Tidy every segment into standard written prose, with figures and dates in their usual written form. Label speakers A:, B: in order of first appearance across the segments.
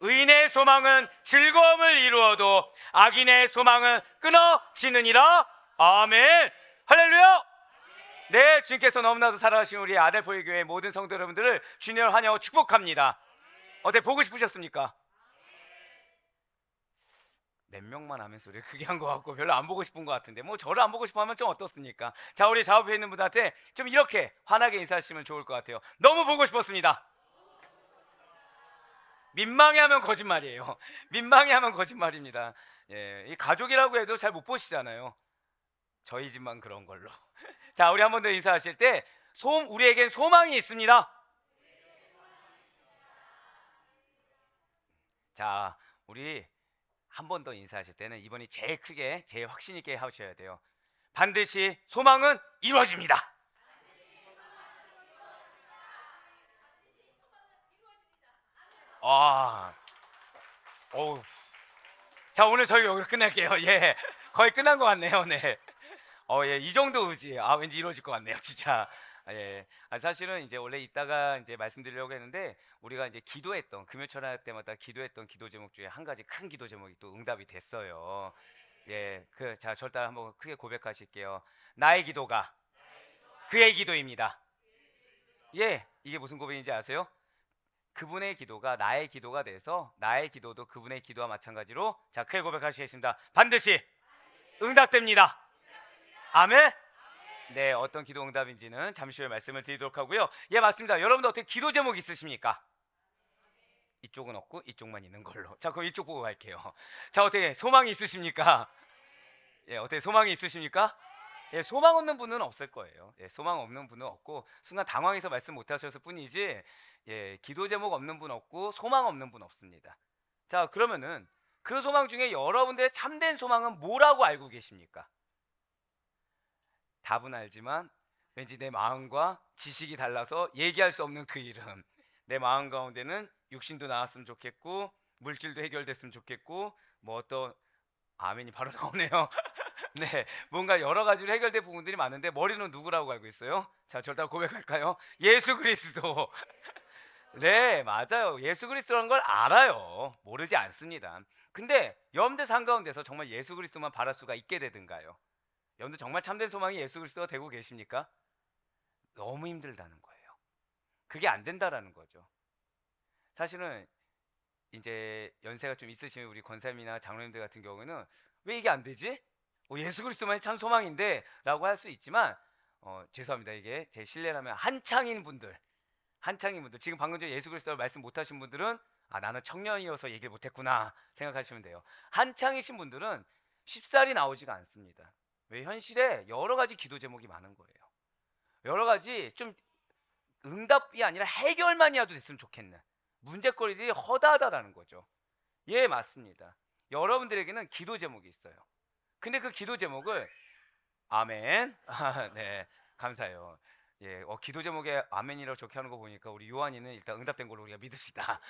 A: 의인의 소망은 즐거움을 이루어도 악인의 소망은 끊어지느니라. 아멘. 할렐루야. 네, 주님께서 너무나도 사랑하신 우리 아델포의 교회 모든 성도 여러분들을 주님을 환영하고 축복합니다. 어때, 보고 싶으셨습니까? 몇 명만 하면서 우리 크게 한 것 같고 별로 안 보고 싶은 것 같은데, 뭐 저를 안 보고 싶어 하면 좀 어떻습니까? 자, 우리 좌우에 있는 분한테 좀 이렇게 환하게 인사하시면 좋을 것 같아요. 너무 보고 싶었습니다. 민망해하면 거짓말이에요. 민망해하면 거짓말입니다. 예, 이 가족이라고 해도 잘 못 보시잖아요. 저희 집만 그런 걸로. 자, 우리 한 번 더 인사하실 때 우리에겐 소망이 있습니다. 자, 우리 한 번 더 인사하실 때는 이번이 제일 크게, 제일 확신 있게 하셔야 돼요. 반드시 소망은 이루어집니다. 아, 어우. 자, 오늘 저희 여기서 끝낼게요. 예, 거의 끝난 것 같네요. 네. 예, 이 정도 의지. 왠지 이루어질 것 같네요, 진짜. 예. 사실은 이제 원래 이따가 이제 말씀드리려고 했는데, 우리가 이제 기도했던 금요 철학 때마다 기도했던 기도 제목 중에 한 가지 큰 기도 제목이 또 응답이 됐어요. 예, 자, 절단 한번 크게 고백하실게요. 나의 기도가 그의 기도입니다. 예, 이게 무슨 고백인지 아세요? 그분의 기도가 나의 기도가 돼서 나의 기도도 그분의 기도와 마찬가지로, 자, 크게 고백하시겠습니다. 반드시 응답됩니다. 아멘. 네, 어떤 기도 응답인지는 잠시 후에 말씀을 드리도록 하고요. 예, 맞습니다. 여러분들 어떻게 기도 제목 있으십니까? 이쪽은 없고 이쪽만 있는 걸로. 자, 그럼 이쪽 보고 갈게요. 자, 어떻게 소망이 있으십니까? 예, 어떻게 소망이 있으십니까? 예, 소망 없는 분은 없을 거예요. 예, 소망 없는 분은 없고, 순간 당황해서 말씀 못 하셨을 뿐이지, 예, 기도 제목 없는 분 없고 소망 없는 분 없습니다. 자, 그러면은 그 소망 중에 여러분들의 참된 소망은 뭐라고 알고 계십니까? 답은 알지만 왠지 내 마음과 지식이 달라서 얘기할 수 없는 그 이름. 내 마음 가운데는 육신도 나왔으면 좋겠고, 물질도 해결됐으면 좋겠고, 뭐 어떤, 아멘이 바로 나오네요. 네, 뭔가 여러 가지로 해결된 부분들이 많은데 머리는 누구라고 알고 있어요? 자, 절단 고백할까요? 예수 그리스도. 네, 맞아요. 예수 그리스도라는 걸 알아요. 모르지 않습니다. 근데 여러분들 삶 가운데서 정말 예수 그리스도만 바랄 수가 있게 되든가요? 여러분들 정말 참된 소망이 예수 그리스도가 되고 계십니까? 너무 힘들다는 거예요. 그게 안 된다라는 거죠. 사실은 이제 연세가 좀 있으신 우리 권사님이나 장로님들 같은 경우는 왜 이게 안 되지? 예수 그리스도만이 참 소망인데 라고 할 수 있지만, 죄송합니다. 이게 제 실례라면 한창인 분들 지금 방금 전에 예수 그리스도를 말씀 못하신 분들은 나는 청년이어서 얘기를 못했구나 생각하시면 돼요. 한창이신 분들은 쉽사리 나오지가 않습니다. 왜? 현실에 여러 가지 기도 제목이 많은 거예요. 여러 가지 좀 응답이 아니라 해결만이라도 됐으면 좋겠는 문제거리들이 허다하다라는 거죠. 예, 맞습니다. 여러분들에게는 기도 제목이 있어요. 근데 그 기도 제목을, 아멘. 네, 감사해요. 예, 기도 제목에 아멘이라고 적혀 하는 거 보니까 우리 요한이는 일단 응답된 걸로 우리가 믿읍시다.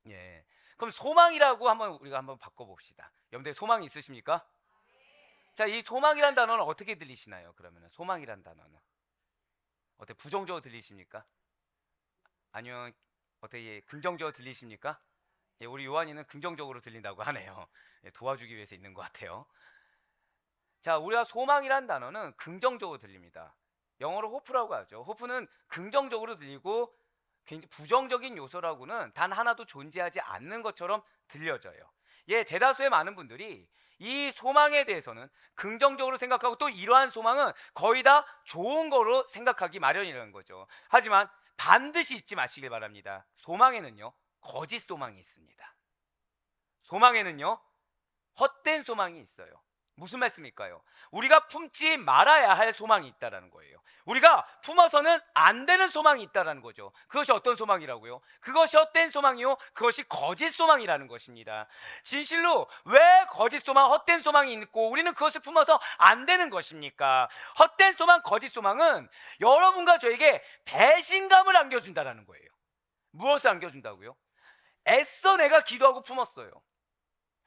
A: 예, 그럼 소망이라고 우리가 한번 바꿔봅시다. 여러분들 소망이 있으십니까? 자, 이 소망이란 단어는 어떻게 들리시나요? 그러면 소망이란 단어는 어떻게 부정적으로 들리십니까? 아니면 어떻게 긍정적으로 들리십니까? 예, 우리 요한이는 긍정적으로 들린다고 하네요. 예, 도와주기 위해서 있는 것 같아요. 자, 우리가 소망이란 단어는 긍정적으로 들립니다. 영어로 호프라고 하죠. 호프는 긍정적으로 들리고 굉장히 부정적인 요소라고는 단 하나도 존재하지 않는 것처럼 들려져요. 예, 대다수의 많은 분들이 이 소망에 대해서는 긍정적으로 생각하고, 또 이러한 소망은 거의 다 좋은 거로 생각하기 마련이라는 거죠. 하지만 반드시 잊지 마시길 바랍니다. 소망에는요, 거짓 소망이 있습니다. 소망에는요, 헛된 소망이 있어요. 무슨 말씀일까요? 우리가 품지 말아야 할 소망이 있다는 거예요. 우리가 품어서는 안 되는 소망이 있다는 거죠. 그것이 어떤 소망이라고요? 그것이 헛된 소망이요, 그것이 거짓 소망이라는 것입니다. 진실로 왜 거짓 소망, 헛된 소망이 있고 우리는 그것을 품어서 안 되는 것입니까? 헛된 소망, 거짓 소망은 여러분과 저에게 배신감을 안겨준다는 거예요. 무엇을 안겨준다고요? 애써 내가 기도하고 품었어요.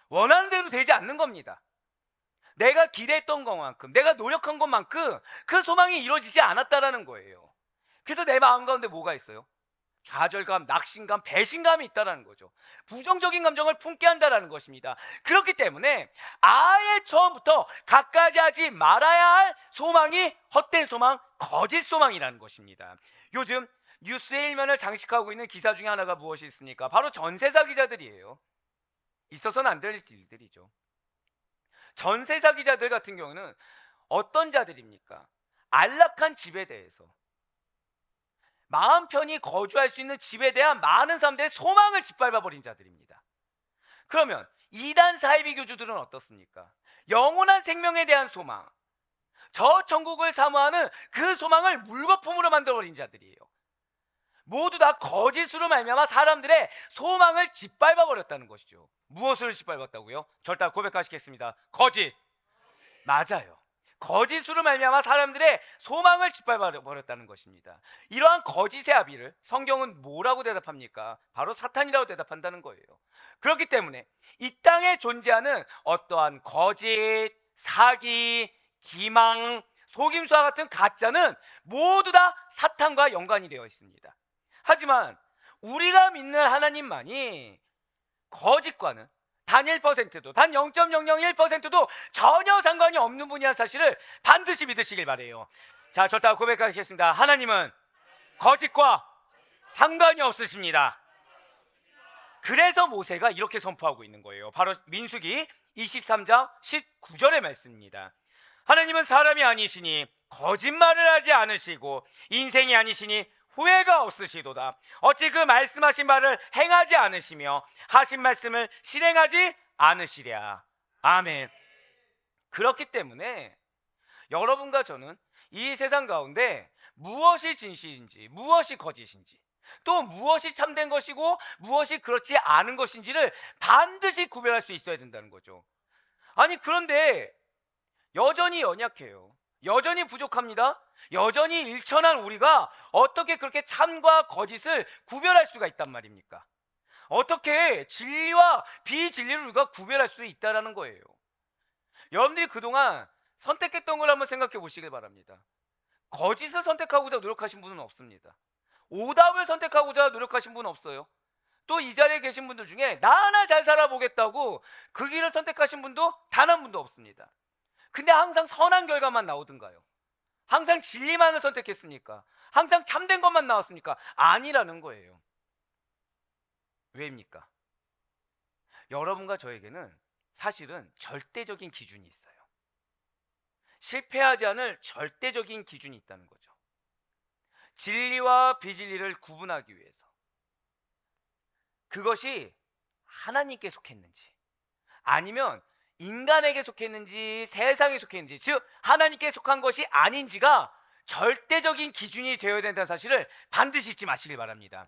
A: 원하는 대로 되지 않는 겁니다. 내가 기대했던 것만큼, 내가 노력한 것만큼 그 소망이 이루어지지 않았다라는 거예요. 그래서 내 마음 가운데 뭐가 있어요? 좌절감, 낙심감, 배신감이 있다라는 거죠. 부정적인 감정을 품게 한다라는 것입니다. 그렇기 때문에 아예 처음부터 갖가지 하지 말아야 할 소망이 헛된 소망, 거짓 소망이라는 것입니다. 요즘 뉴스의 일면을 장식하고 있는 기사 중에 하나가 무엇이 있습니까? 바로 전세사 기자들이에요. 있어서는 안 될 일들이죠. 전세사 기자들 같은 경우는 어떤 자들입니까? 안락한 집에 대해서, 마음 편히 거주할 수 있는 집에 대한 많은 사람들의 소망을 짓밟아버린 자들입니다. 그러면 이단 사이비 교주들은 어떻습니까? 영원한 생명에 대한 소망, 저 천국을 사모하는 그 소망을 물거품으로 만들어버린 자들이에요. 모두 다 거짓으로 말미암아 사람들의 소망을 짓밟아버렸다는 것이죠. 무엇을 짓밟았다고요? 절대 고백하시겠습니다. 거짓. 맞아요. 거짓으로 말미암아 사람들의 소망을 짓밟아버렸다는 것입니다. 이러한 거짓의 아비를 성경은 뭐라고 대답합니까? 바로 사탄이라고 대답한다는 거예요. 그렇기 때문에 이 땅에 존재하는 어떠한 거짓, 사기, 기망, 속임수와 같은 가짜는 모두 다 사탄과 연관이 되어 있습니다. 하지만 우리가 믿는 하나님만이 거짓과는 단 1%도, 단 0.001%도 전혀 상관이 없는 분이라는 사실을 반드시 믿으시길 바래요. 자, 절대 고백하겠습니다. 하나님은 거짓과 상관이 없으십니다. 그래서 모세가 이렇게 선포하고 있는 거예요. 바로 민수기 23장 19절의 말씀입니다. 하나님은 사람이 아니시니 거짓말을 하지 않으시고 인생이 아니시니 후회가 없으시도다. 어찌 그 말씀하신 바를 행하지 않으시며 하신 말씀을 실행하지 않으시랴. 아멘. 그렇기 때문에 여러분과 저는 이 세상 가운데 무엇이 진실인지, 무엇이 거짓인지, 또 무엇이 참된 것이고 무엇이 그렇지 않은 것인지를 반드시 구별할 수 있어야 된다는 거죠. 아니, 그런데 여전히 연약해요. 여전히 부족합니다. 여전히 일천한 우리가 어떻게 그렇게 참과 거짓을 구별할 수가 있단 말입니까? 어떻게 진리와 비진리를 우리가 구별할 수 있다는 거예요. 여러분들이 그동안 선택했던 걸 한번 생각해 보시길 바랍니다. 거짓을 선택하고자 노력하신 분은 없습니다. 오답을 선택하고자 노력하신 분은 없어요. 또 이 자리에 계신 분들 중에 나 하나 잘 살아보겠다고 그 길을 선택하신 분도 단 한 분도 없습니다. 근데 항상 선한 결과만 나오던가요? 항상 진리만을 선택했습니까? 항상 참된 것만 나왔습니까? 아니라는 거예요. 왜입니까? 여러분과 저에게는 사실은 절대적인 기준이 있어요. 실패하지 않을 절대적인 기준이 있다는 거죠. 진리와 비진리를 구분하기 위해서 그것이 하나님께 속했는지 아니면 인간에게 속했는지 세상에 속했는지, 즉 하나님께 속한 것이 아닌지가 절대적인 기준이 되어야 된다는 사실을 반드시 잊지 마시길 바랍니다.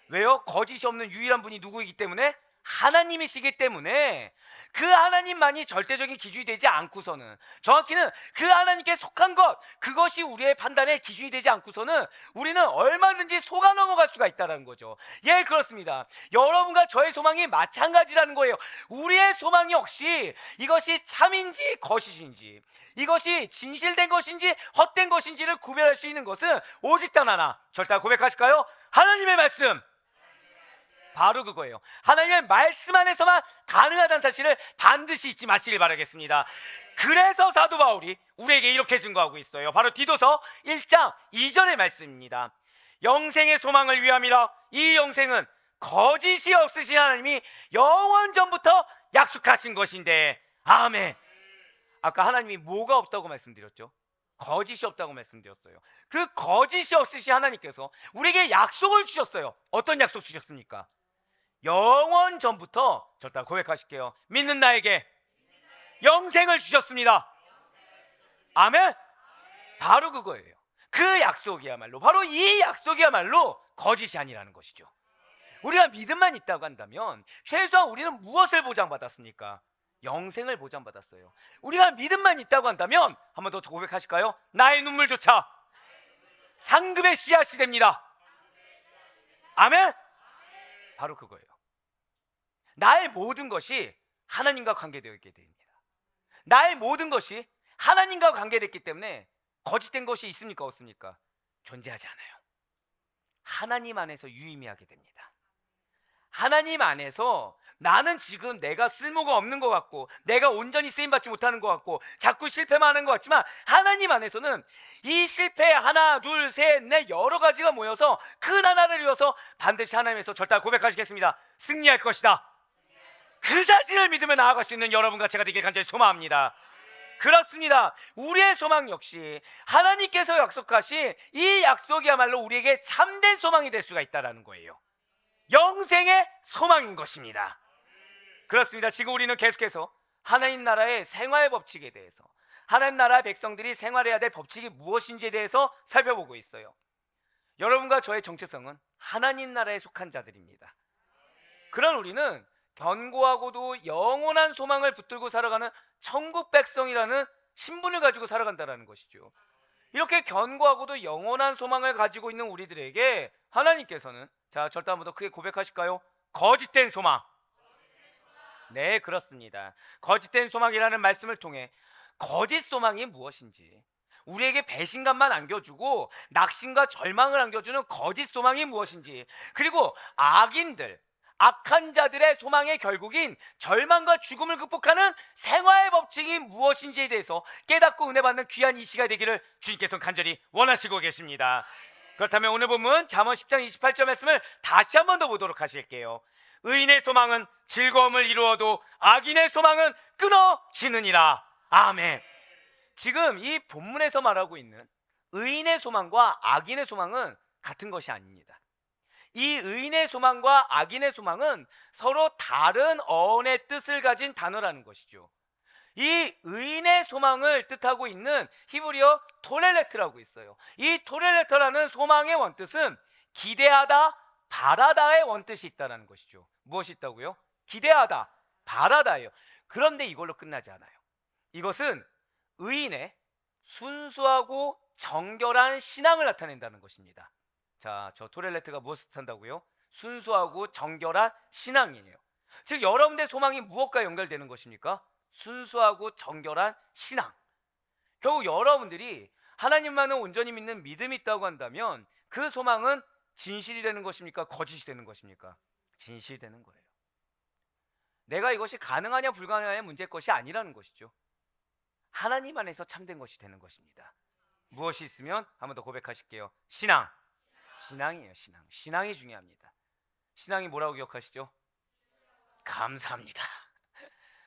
A: 왜요? 거짓이 없는 유일한 분이 누구이기 때문에? 하나님이시기 때문에 그 하나님만이 절대적인 기준이 되지 않고서는, 정확히는 그 하나님께 속한 것, 그것이 우리의 판단의 기준이 되지 않고서는 우리는 얼마든지 속아 넘어갈 수가 있다는 거죠. 예, 그렇습니다. 여러분과 저의 소망이 마찬가지라는 거예요. 우리의 소망이 역시 이것이 참인지 거짓인지, 이것이 진실된 것인지 헛된 것인지를 구별할 수 있는 것은 오직 단 하나, 절대 고백하실까요? 하나님의 말씀. 바로 그거예요. 하나님의 말씀 안에서만 가능하다는 사실을 반드시 잊지 마시길 바라겠습니다. 그래서 사도 바울이 우리에게 이렇게 증거하고 있어요. 바로 디도서 1장 2절의 말씀입니다. 영생의 소망을 위함이라. 이 영생은 거짓이 없으신 하나님이 영원 전부터 약속하신 것인데. 아멘. 아까 하나님이 뭐가 없다고 말씀드렸죠? 거짓이 없다고 말씀드렸어요. 그 거짓이 없으신 하나님께서 우리에게 약속을 주셨어요. 어떤 약속 주셨습니까? 영원 전부터, 절대 고백하실게요. 믿는 나에게 영생을 주셨습니다. 아멘. 바로 그거예요. 그 약속이야말로, 바로 이 약속이야말로 거짓이 아니라는 것이죠. 우리가 믿음만 있다고 한다면 최소한 우리는 무엇을 보장받았습니까? 영생을 보장받았어요. 우리가 믿음만 있다고 한다면 한 번 더 고백하실까요? 나의 눈물조차 상급의 씨앗이 됩니다. 아멘. 바로 그거예요. 나의 모든 것이 하나님과 관계되어 있게 됩니다. 나의 모든 것이 하나님과 관계됐기 때문에 거짓된 것이 있습니까? 없습니까? 존재하지 않아요. 하나님 안에서 유의미하게 됩니다. 하나님 안에서 나는 지금 내가 쓸모가 없는 것 같고 내가 온전히 쓰임받지 못하는 것 같고 자꾸 실패만 하는 것 같지만, 하나님 안에서는 이 실패 하나 둘 셋 넷 여러 가지가 모여서 큰 하나를 이뤄서 반드시 하나님에서 절대 고백하시겠습니다. 승리할 것이다. 그 사실을 믿으며 나아갈 수 있는 여러분과 제가 되길 간절히 소망합니다. 그렇습니다. 우리의 소망 역시 하나님께서 약속하신 이 약속이야말로 우리에게 참된 소망이 될 수가 있다는 거예요. 영생의 소망인 것입니다. 그렇습니다. 지금 우리는 계속해서 하나님 나라의 생활 법칙에 대해서, 하나님 나라 백성들이 생활해야 될 법칙이 무엇인지에 대해서 살펴보고 있어요. 여러분과 저의 정체성은 하나님 나라에 속한 자들입니다. 그런 우리는 견고하고도 영원한 소망을 붙들고 살아가는 천국 백성이라는 신분을 가지고 살아간다는 것이죠. 이렇게 견고하고도 영원한 소망을 가지고 있는 우리들에게 하나님께서는, 자, 절대 한번 더 크게 고백하실까요? 거짓된 소망. 네, 그렇습니다. 거짓된 소망이라는 말씀을 통해 거짓 소망이 무엇인지, 우리에게 배신감만 안겨주고 낙심과 절망을 안겨주는 거짓 소망이 무엇인지, 그리고 악인들, 악한 자들의 소망의 결국인 절망과 죽음을 극복하는 생활 법칙이 무엇인지에 대해서 깨닫고 은혜 받는 귀한 이 시간 되기를 주님께서 간절히 원하시고 계십니다. 그렇다면 오늘 본문 잠언 10장 28절 말씀을 다시 한 번 더 보도록 하실게요. 의인의 소망은 즐거움을 이루어도 악인의 소망은 끊어지느니라. 아멘. 지금 이 본문에서 말하고 있는 의인의 소망과 악인의 소망은 같은 것이 아닙니다. 이 의인의 소망과 악인의 소망은 서로 다른 어원의 뜻을 가진 단어라는 것이죠. 이 의인의 소망을 뜻하고 있는 히브리어 토렐레트라고 있어요. 이 토렐레트라는 소망의 원뜻은 기대하다, 바라다의 원뜻이 있다는 것이죠. 무엇이 있다고요? 기대하다, 바라다예요. 그런데 이걸로 끝나지 않아요. 이것은 의인의 순수하고 정결한 신앙을 나타낸다는 것입니다. 자, 저 토렐레트가 무엇을 뜻한다고요? 순수하고 정결한 신앙이에요. 즉 여러분의 소망이 무엇과 연결되는 것입니까? 순수하고 정결한 신앙. 결국 여러분들이 하나님만을 온전히 믿는 믿음이 있다고 한다면 그 소망은 진실이 되는 것입니까? 거짓이 되는 것입니까? 진실이 되는 거예요. 내가 이것이 가능하냐 불가능하냐 문제의 것이 아니라는 것이죠. 하나님 안에서 참된 것이 되는 것입니다. 무엇이 있으면 한번 더 고백하실게요. 신앙. 신앙이에요. 신앙. 신앙이 중요합니다. 신앙이 뭐라고 기억하시죠? 감사합니다.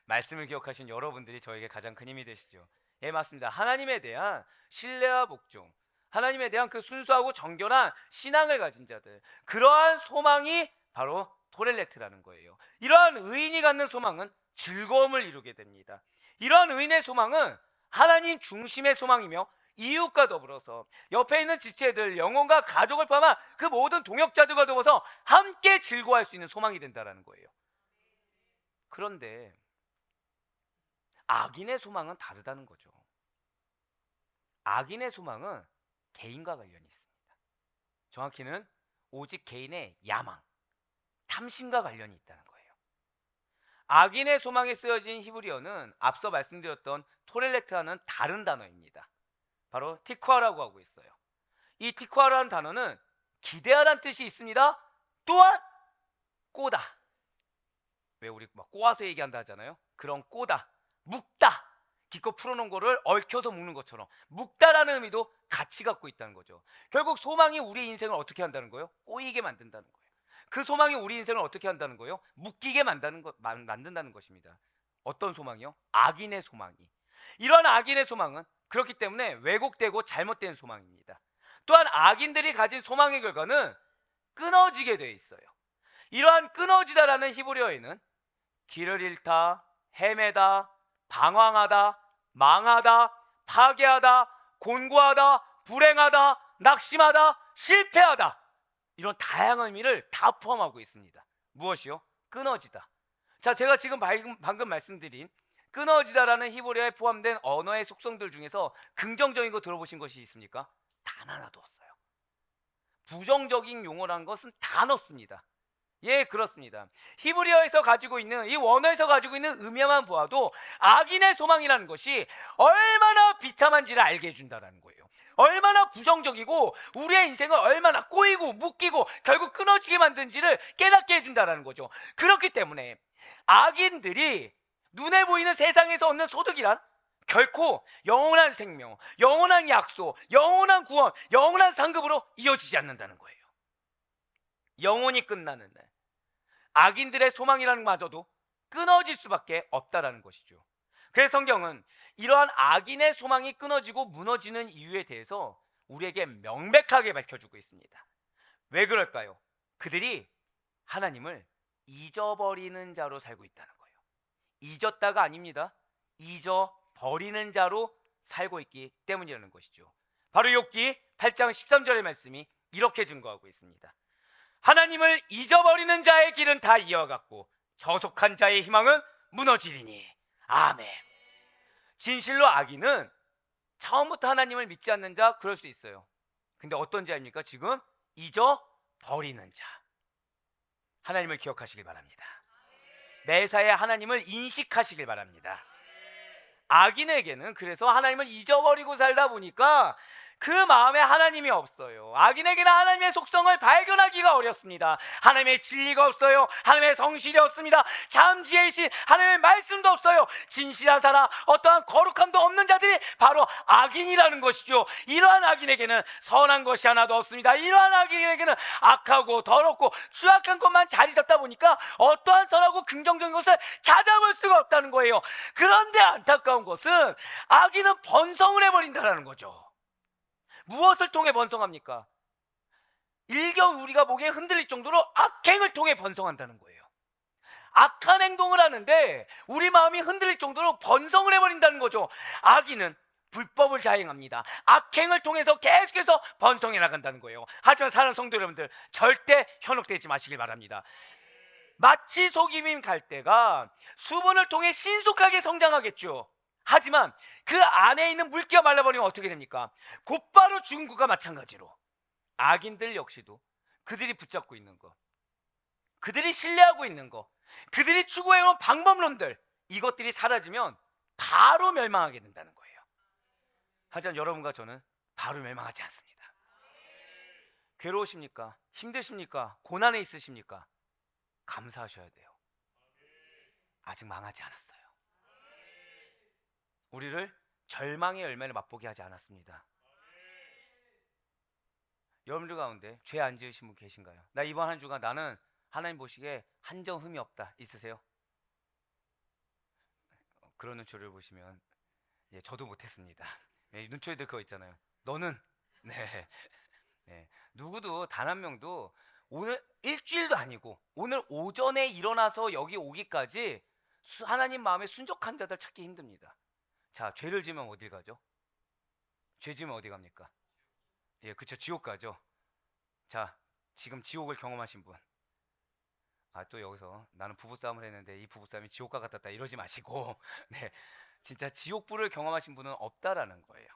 A: 말씀을 기억하신 여러분들이 저에게 가장 큰 힘이 되시죠. 예, 맞습니다. 하나님에 대한 신뢰와 복종, 하나님에 대한 그 순수하고 정결한 신앙을 가진 자들, 그러한 소망이 바로 토렐레트라는 거예요. 이러한 의인이 갖는 소망은 즐거움을 이루게 됩니다. 이러한 의인의 소망은 하나님 중심의 소망이며 이웃과 더불어서 옆에 있는 지체들, 영혼과 가족을 포함한 그 모든 동역자들과 더불어서 함께 즐거워할 수 있는 소망이 된다는 거예요. 그런데 악인의 소망은 다르다는 거죠. 악인의 소망은 개인과 관련이 있습니다. 정확히는 오직 개인의 야망, 탐심과 관련이 있다는 거예요. 악인의 소망에 쓰여진 히브리어는 앞서 말씀드렸던 토렐레트와는 다른 단어입니다. 바로 티쿠아라고 하고 있어요. 이 티쿠아라는 단어는 기대하라는 뜻이 있습니다. 또한 꼬다. 왜 우리 막 꼬아서 얘기한다 하잖아요. 그런 꼬다, 묶다, 기껏 풀어놓은 거를 얽혀서 묶는 것처럼 묶다라는 의미도 같이 갖고 있다는 거죠. 결국 소망이 우리 인생을 어떻게 한다는 거예요? 꼬이게 만든다는 거예요. 그 소망이 우리 인생을 어떻게 한다는 거예요? 묶이게 만든다는 것입니다. 어떤 소망이요? 악인의 소망이. 이러한 악인의 소망은 그렇기 때문에 왜곡되고 잘못된 소망입니다. 또한 악인들이 가진 소망의 결과는 끊어지게 되어 있어요. 이러한 끊어지다라는 히브리어에는 길을 잃다, 헤매다, 방황하다, 망하다, 파괴하다, 곤고하다, 불행하다, 낙심하다, 실패하다, 이런 다양한 의미를 다 포함하고 있습니다. 무엇이요? 끊어지다. 자, 제가 지금 방금 말씀드린 끊어지다라는 히브리어에 포함된 언어의 속성들 중에서 긍정적인 거 들어보신 것이 있습니까? 단 하나도 없어요. 부정적인 용어라는 것은 다 넣습니다. 예, 그렇습니다. 히브리어에서 가지고 있는, 이 원어에서 가지고 있는 의미만 보아도 악인의 소망이라는 것이 얼마나 비참한지를 알게 해준다는 거예요. 얼마나 부정적이고 우리의 인생을 얼마나 꼬이고 묶이고 결국 끊어지게 만든지를 깨닫게 해준다는 거죠. 그렇기 때문에 악인들이 눈에 보이는 세상에서 얻는 소득이란 결코 영원한 생명, 영원한 약속, 영원한 구원, 영원한 상급으로 이어지지 않는다는 거예요. 영원히 끝나는 날 악인들의 소망이라는 마저도 끊어질 수밖에 없다라는 것이죠. 그래서 성경은 이러한 악인의 소망이 끊어지고 무너지는 이유에 대해서 우리에게 명백하게 밝혀주고 있습니다. 왜 그럴까요? 그들이 하나님을 잊어버리는 자로 살고 있다는 거예요. 잊었다가 아닙니다. 잊어버리는 자로 살고 있기 때문이라는 것이죠. 바로 욥기 8장 13절의 말씀이 이렇게 증거하고 있습니다. 하나님을 잊어버리는 자의 길은 다 이어갔고 저속한 자의 희망은 무너지리니. 아멘. 진실로 악인은 처음부터 하나님을 믿지 않는 자, 그럴 수 있어요. 근데 어떤 자입니까? 지금 잊어버리는 자. 하나님을 기억하시길 바랍니다. 매사에 하나님을 인식하시길 바랍니다. 악인에게는 그래서 하나님을 잊어버리고 살다 보니까 그 마음에 하나님이 없어요. 악인에게는 하나님의 속성을 발견하기가 어렵습니다. 하나님의 진리가 없어요. 하나님의 성실이 없습니다. 참 지혜이신 하나님의 말씀도 없어요. 진실한 사람, 어떠한 거룩함도 없는 자들이 바로 악인이라는 것이죠. 이러한 악인에게는 선한 것이 하나도 없습니다. 이러한 악인에게는 악하고 더럽고 추악한 것만 자리 잡다 보니까 어떠한 선하고 긍정적인 것을 찾아볼 수가 없다는 거예요. 그런데 안타까운 것은 악인은 번성을 해버린다는 거죠. 무엇을 통해 번성합니까? 일견 우리가 보기에 흔들릴 정도로 악행을 통해 번성한다는 거예요. 악한 행동을 하는데 우리 마음이 흔들릴 정도로 번성을 해버린다는 거죠. 악인은 불법을 자행합니다. 악행을 통해서 계속해서 번성해 나간다는 거예요. 하지만 사랑하는 성도 여러분들, 절대 현혹되지 마시길 바랍니다. 마치 속이민 갈대가 수분을 통해 신속하게 성장하겠죠. 하지만 그 안에 있는 물기가 말라버리면 어떻게 됩니까? 곧바로 죽은 것과 마찬가지로 악인들 역시도 그들이 붙잡고 있는 것, 그들이 신뢰하고 있는 것, 그들이 추구해온 방법론들, 이것들이 사라지면 바로 멸망하게 된다는 거예요. 하지만 여러분과 저는 바로 멸망하지 않습니다. 괴로우십니까? 힘드십니까? 고난에 있으십니까? 감사하셔야 돼요. 아직 망하지 않았어요. 우리를 절망의 열매를 맛보게 하지 않았습니다. 여러분들 가운데 죄 안 지으신 분 계신가요? 나 이번 한 주간 나는 하나님 보시기에 한정 흠이 없다, 있으세요? 그런 눈초리를 보시면 저도 못했습니다. 눈초리들 그거 있잖아요. 너는 누구도 단 한 명도 오늘 일주일도 아니고 오늘 오전에 일어나서 여기 오기까지 하나님 마음에 순적한 자들 찾기 힘듭니다. 자, 죄를 지으면 어디 가죠? 죄 지으면 어디 갑니까? 그쵸, 지옥 가죠. 자, 지금 지옥을 경험하신 분, 또 여기서 나는 부부싸움을 했는데 이 부부싸움이 지옥과 같았다 이러지 마시고 진짜 지옥불을 경험하신 분은 없다라는 거예요.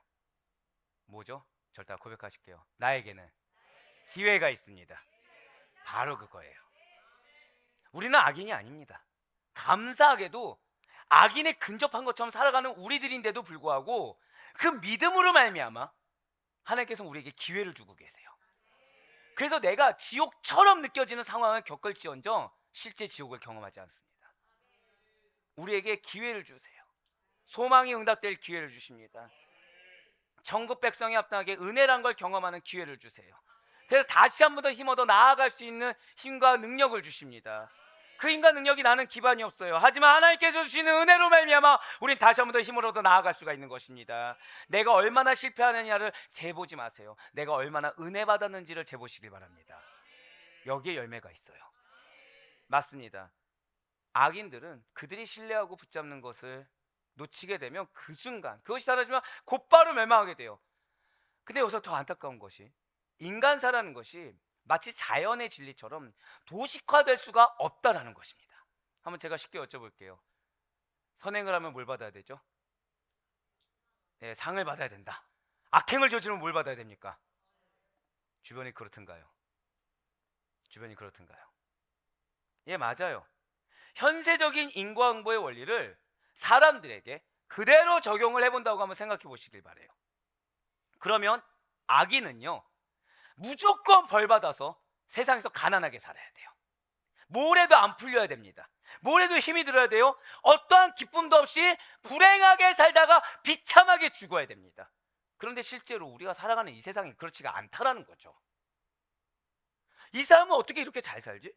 A: 뭐죠? 절대 고백하실게요. 나에게는 기회가 있습니다. 바로 그거예요. 우리는 악인이 아닙니다. 감사하게도 악인에 근접한 것처럼 살아가는 우리들인데도 불구하고 그 믿음으로 말미암아 하나님께서 우리에게 기회를 주고 계세요. 그래서 내가 지옥처럼 느껴지는 상황을 겪을지언정 실제 지옥을 경험하지 않습니다. 우리에게 기회를 주세요. 소망이 응답될 기회를 주십니다. 천국 백성이 합당하게 은혜란 걸 경험하는 기회를 주세요. 그래서 다시 한 번 더 힘 얻어 나아갈 수 있는 힘과 능력을 주십니다. 그 힘과 능력이 나는 기반이 없어요. 하지만 하나님께서 주시는 은혜로 말미암아 우린 다시 한 번 더 힘을 얻어 나아갈 수가 있는 것입니다. 내가 얼마나 실패하느냐를 재보지 마세요. 내가 얼마나 은혜 받았는지를 재보시길 바랍니다. 여기에 열매가 있어요. 맞습니다. 악인들은 그들이 신뢰하고 붙잡는 것을 놓치게 되면 그 순간 그것이 사라지면 곧바로 멸망하게 돼요. 근데 여기서 더 안타까운 것이 인간사라는 것이 마치 자연의 진리처럼 도식화될 수가 없다라는 것입니다. 한번 제가 쉽게 여쭤볼게요. 선행을 하면 뭘 받아야 되죠? 상을 받아야 된다. 악행을 저지르면 뭘 받아야 됩니까? 주변이 그렇던가요? 주변이 그렇던가요? 맞아요. 현세적인 인과응보의 원리를 사람들에게 그대로 적용을 해본다고 한번 생각해 보시길 바래요. 그러면 악인은요, 무조건 벌받아서 세상에서 가난하게 살아야 돼요. 뭘 해도 안 풀려야 됩니다. 뭘 해도 힘이 들어야 돼요. 어떠한 기쁨도 없이 불행하게 살다가 비참하게 죽어야 됩니다. 그런데 실제로 우리가 살아가는 이 세상이 그렇지가 않다라는 거죠. 이 사람은 어떻게 이렇게 잘 살지?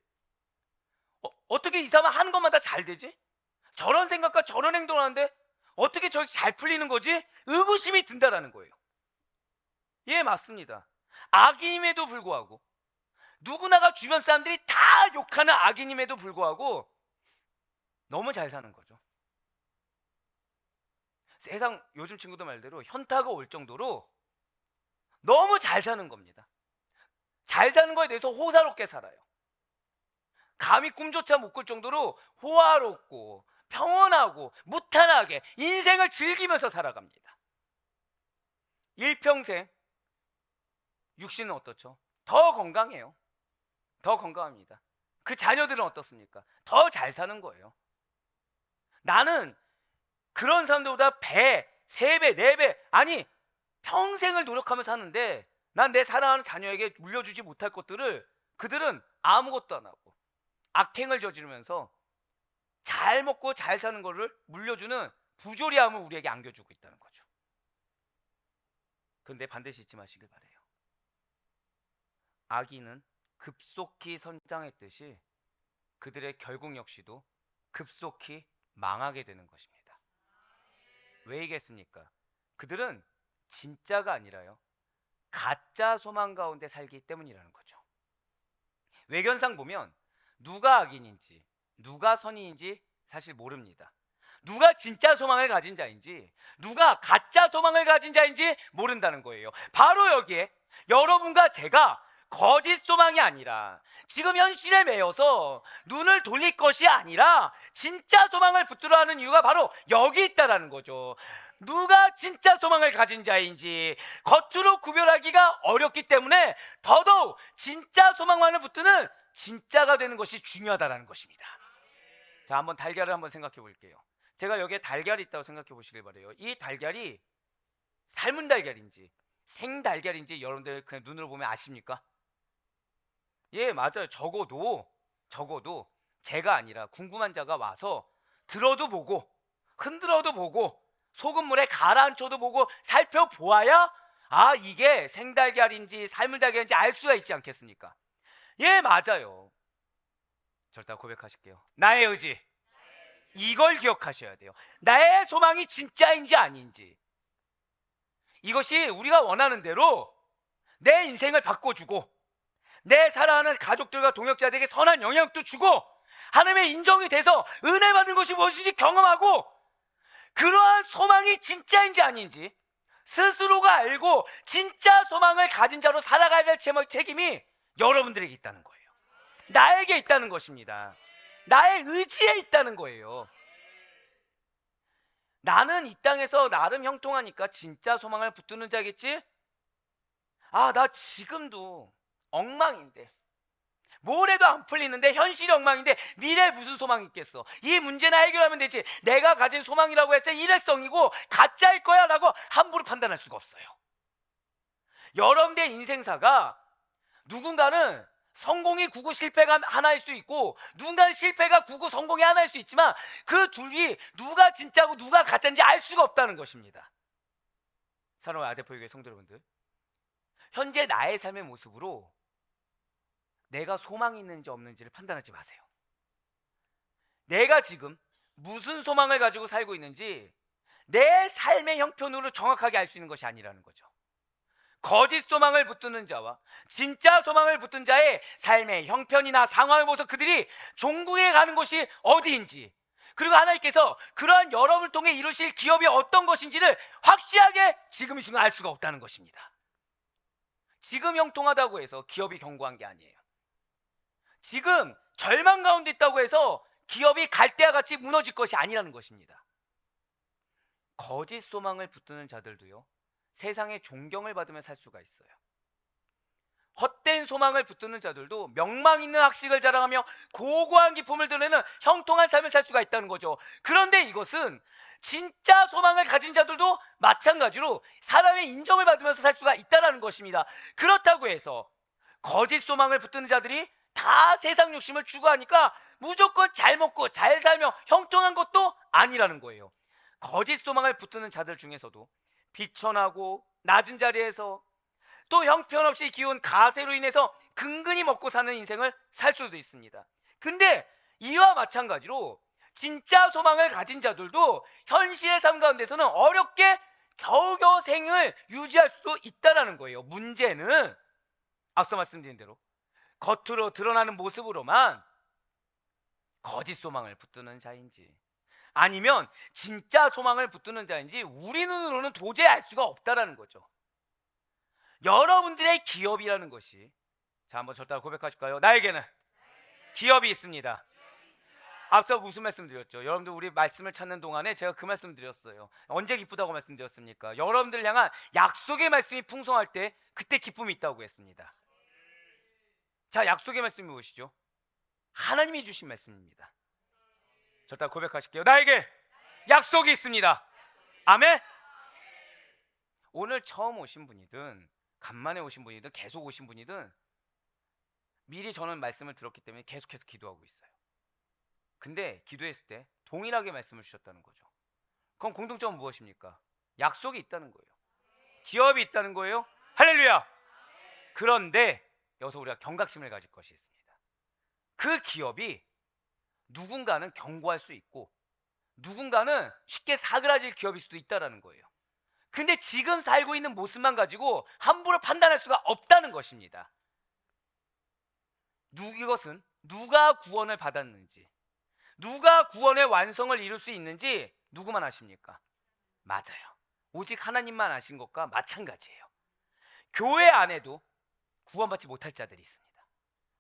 A: 어떻게 이 사람은 하는 것마다 잘 되지? 저런 생각과 저런 행동을 하는데 어떻게 저렇게 잘 풀리는 거지? 의구심이 든다라는 거예요. 예, 맞습니다. 악인임에도 불구하고, 누구나가 주변 사람들이 다 욕하는 악인임에도 불구하고 너무 잘 사는 거죠. 세상 요즘 친구들 말대로 현타가 올 정도로 너무 잘 사는 겁니다. 잘 사는 거에 대해서 호사롭게 살아요. 감히 꿈조차 못 꿀 정도로 호화롭고 평온하고 무탈하게 인생을 즐기면서 살아갑니다. 일평생 육신은 어떻죠? 더 건강해요. 더 건강합니다. 그 자녀들은 어떻습니까? 더 잘 사는 거예요. 나는 그런 사람들보다 배, 3배, 4배, 아니 평생을 노력하며 사는데 난 내 사랑하는 자녀에게 물려주지 못할 것들을 그들은 아무것도 안 하고 악행을 저지르면서 잘 먹고 잘 사는 거를 물려주는 부조리함을 우리에게 안겨주고 있다는 거죠. 그런데 반드시 잊지 마시길 바래요. 악인은 급속히 성장했듯이 그들의 결국 역시도 급속히 망하게 되는 것입니다. 왜 얘기했습니까? 그들은 진짜가 아니라요, 가짜 소망 가운데 살기 때문이라는 거죠. 외견상 보면 누가 악인인지 누가 선인인지 사실 모릅니다. 누가 진짜 소망을 가진 자인지 누가 가짜 소망을 가진 자인지 모른다는 거예요. 바로 여기에 여러분과 제가 거짓 소망이 아니라 지금 현실에 매여서 눈을 돌릴 것이 아니라 진짜 소망을 붙들어 하는 이유가 바로 여기 있다라는 거죠. 누가 진짜 소망을 가진 자인지 겉으로 구별하기가 어렵기 때문에 더더욱 진짜 소망만을 붙드는 진짜가 되는 것이 중요하다는 것입니다. 자, 한번 달걀을 한번 생각해 볼게요. 제가 여기에 달걀이 있다고 생각해 보시길 바래요. 이 달걀이 삶은 달걀인지 생달걀인지 여러분들 그냥 눈으로 보면 아십니까? 예, 맞아요. 적어도 제가 아니라 궁금한 자가 와서 들어도 보고 흔들어도 보고 소금물에 가라앉혀도 보고 살펴보아야 아, 이게 생달걀인지 삶은 달걀인지 알 수가 있지 않겠습니까? 예, 맞아요. 절대 고백하실게요. 나의 의지, 이걸 기억하셔야 돼요. 나의 소망이 진짜인지 아닌지, 이것이 우리가 원하는 대로 내 인생을 바꿔주고 내 사랑하는 가족들과 동역자들에게 선한 영향도 주고 하나님의 인정이 돼서 은혜 받은 것이 무엇인지 경험하고 그러한 소망이 진짜인지 아닌지 스스로가 알고 진짜 소망을 가진 자로 살아가야 될 책임이 여러분들에게 있다는 거예요. 나에게 있다는 것입니다. 나의 의지에 있다는 거예요. 나는 이 땅에서 나름 형통하니까 진짜 소망을 붙드는 자겠지? 아, 나 지금도 엉망인데 뭘 해도 안 풀리는데 현실이 엉망인데 미래에 무슨 소망이 있겠어? 이 문제나 해결하면 되지. 내가 가진 소망이라고 했자 일회성이고 가짜일 거야 라고 함부로 판단할 수가 없어요. 여러분의 인생사가 누군가는 성공이 9구 실패가 하나일 수 있고 누군가는 실패가 9구 성공이 하나일 수 있지만 그 둘이 누가 진짜고 누가 가짜인지 알 수가 없다는 것입니다. 사랑하는 아대포교회 성도 여러분들, 현재 나의 삶의 모습으로 내가 소망이 있는지 없는지를 판단하지 마세요. 내가 지금 무슨 소망을 가지고 살고 있는지 내 삶의 형편으로 정확하게 알 수 있는 것이 아니라는 거죠. 거짓 소망을 붙드는 자와 진짜 소망을 붙든 자의 삶의 형편이나 상황을 보서 그들이 종국에 가는 곳이 어디인지, 그리고 하나님께서 그러한 여러분을 통해 이루실 기업이 어떤 것인지를 확실하게 지금 이 순간 알 수가 없다는 것입니다. 지금 형통하다고 해서 기업이 견고한 게 아니에요. 지금 절망 가운데 있다고 해서 기업이 갈대와 같이 무너질 것이 아니라는 것입니다. 거짓 소망을 붙드는 자들도요, 세상의 존경을 받으며 살 수가 있어요. 헛된 소망을 붙드는 자들도 명망 있는 학식을 자랑하며 고고한 기쁨을 드러내는 형통한 삶을 살 수가 있다는 거죠. 그런데 이것은 진짜 소망을 가진 자들도 마찬가지로 사람의 인정을 받으면서 살 수가 있다는 것입니다. 그렇다고 해서 거짓 소망을 붙드는 자들이 다 세상 욕심을 추구하니까 무조건 잘 먹고 잘 살며 형통한 것도 아니라는 거예요. 거짓 소망을 붙드는 자들 중에서도 비천하고 낮은 자리에서 또 형편없이 기운 가세로 인해서 근근히 먹고 사는 인생을 살 수도 있습니다. 근데 이와 마찬가지로 진짜 소망을 가진 자들도 현실의 삶 가운데서는 어렵게 겨우겨우 생을 유지할 수도 있다는 거예요. 문제는 앞서 말씀드린 대로 겉으로 드러나는 모습으로만 거짓 소망을 붙드는 자인지 아니면 진짜 소망을 붙드는 자인지 우리 눈으로는 도저히 알 수가 없다는 거죠. 여러분들의 기업이라는 것이, 자 한번 저따라 고백하실까요? 나에게는 기업이 있습니다. 앞서 무슨 말씀 드렸죠? 여러분들 우리 말씀을 찾는 동안에 제가 그 말씀 드렸어요. 언제 기쁘다고 말씀드렸습니까? 여러분들 향한 약속의 말씀이 풍성할 때 그때 기쁨이 있다고 했습니다. 자, 약속의 말씀이 무엇이죠? 하나님이 주신 말씀입니다. 저따라 고백하실게요. 나에게 약속이 있습니다. 아멘. 오늘 처음 오신 분이든 간만에 오신 분이든 계속 오신 분이든 미리 저는 말씀을 들었기 때문에 계속해서 기도하고 있어요. 근데 기도했을 때 동일하게 말씀을 주셨다는 거죠. 그럼 공통점은 무엇입니까? 약속이 있다는 거예요. 기업이 있다는 거예요. 할렐루야. 그런데 여기서 우리가 경각심을 가질 것이 있습니다. 그 기업이 누군가는 경고할 수 있고 누군가는 쉽게 사그라질 기업일 수도 있다는 거예요. 근데 지금 살고 있는 모습만 가지고 함부로 판단할 수가 없다는 것입니다. 이것은 누가 구원을 받았는지, 누가 구원의 완성을 이룰 수 있는지 누구만 아십니까? 맞아요. 오직 하나님만 아신 것과 마찬가지예요. 교회 안에도 구원받지 못할 자들이 있습니다.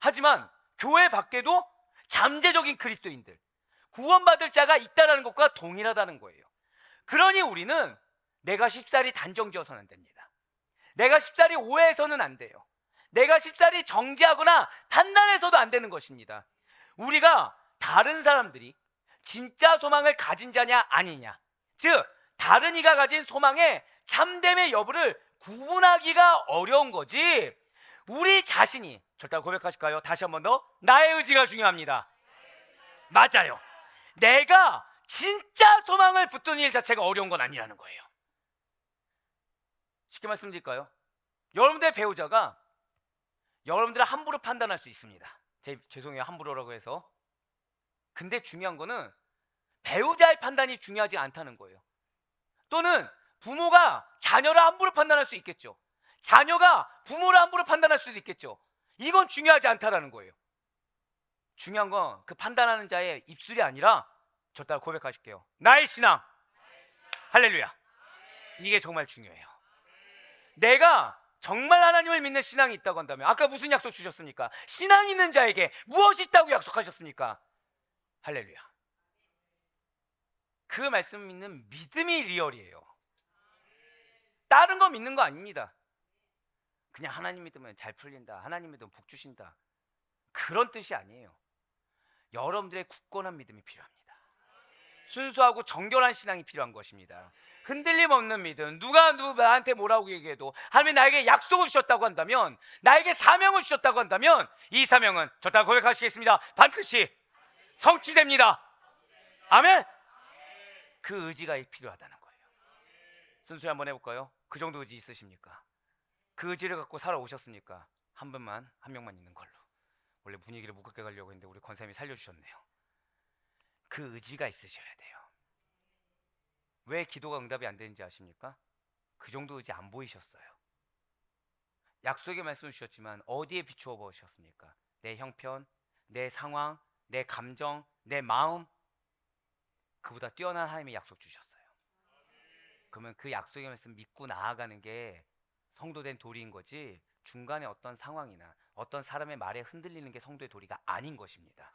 A: 하지만 교회 밖에도 잠재적인 그리스도인들, 구원받을 자가 있다는 것과 동일하다는 거예요. 그러니 우리는 내가 쉽사리 단정지어서는 안 됩니다. 내가 쉽사리 오해해서는 안 돼요. 내가 쉽사리 정죄하거나 판단해서도 안 되는 것입니다. 우리가 다른 사람들이 진짜 소망을 가진 자냐 아니냐, 즉 다른 이가 가진 소망의 참됨의 여부를 구분하기가 어려운 거지, 우리 자신이, 절대 고백하실까요? 다시 한 번 더. 나의 의지가 중요합니다. 맞아요. 내가 진짜 소망을 붙드는 일 자체가 어려운 건 아니라는 거예요. 쉽게 말씀드릴까요? 여러분들의 배우자가 여러분들을 함부로 판단할 수 있습니다. 죄송해요, 함부로라고 해서. 근데 중요한 거는 배우자의 판단이 중요하지 않다는 거예요. 또는 부모가 자녀를 함부로 판단할 수 있겠죠. 자녀가 부모를 함부로 판단할 수도 있겠죠. 이건 중요하지 않다라는 거예요. 중요한 건 그 판단하는 자의 입술이 아니라, 저 따라 고백하실게요. 나의 신앙. 할렐루야. 이게 정말 중요해요. 내가 정말 하나님을 믿는 신앙이 있다고 한다면, 아까 무슨 약속 주셨습니까? 신앙 있는 자에게 무엇이 있다고 약속하셨습니까? 할렐루야. 그 말씀을 믿는 믿음이 리얼이에요. 다른 거 믿는 거 아닙니다. 그냥 하나님 믿으면 잘 풀린다, 하나님 믿으면 복 주신다, 그런 뜻이 아니에요. 여러분들의 굳건한 믿음이 필요합니다. 순수하고 정결한 신앙이 필요한 것입니다. 흔들림 없는 믿음. 누가 나한테 뭐라고 얘기해도 하나님이 나에게 약속을 주셨다고 한다면, 나에게 사명을 주셨다고 한다면, 이 사명은 저따라 고백하시겠습니다. 반드시 성취됩니다. 아멘. 그 의지가 필요하다는 거예요. 순수히 한번 해볼까요? 그 정도 의지 있으십니까? 그 의지를 갖고 살아오셨습니까? 한 명만 있는 걸로. 원래 분위기를 무겁게 가려고 했는데 우리 권사님이 살려주셨네요. 그 의지가 있으셔야 돼요. 왜 기도가 응답이 안 되는지 아십니까? 그 정도 의지 안 보이셨어요. 약속의 말씀을 주셨지만 어디에 비추어 보셨습니까? 내 형편, 내 상황, 내 감정, 내 마음, 그보다 뛰어난 하나님의 약속 주셨어요. 그러면 그 약속의 말씀 믿고 나아가는 게 성도된 도리인 거지, 중간에 어떤 상황이나 어떤 사람의 말에 흔들리는 게 성도의 도리가 아닌 것입니다.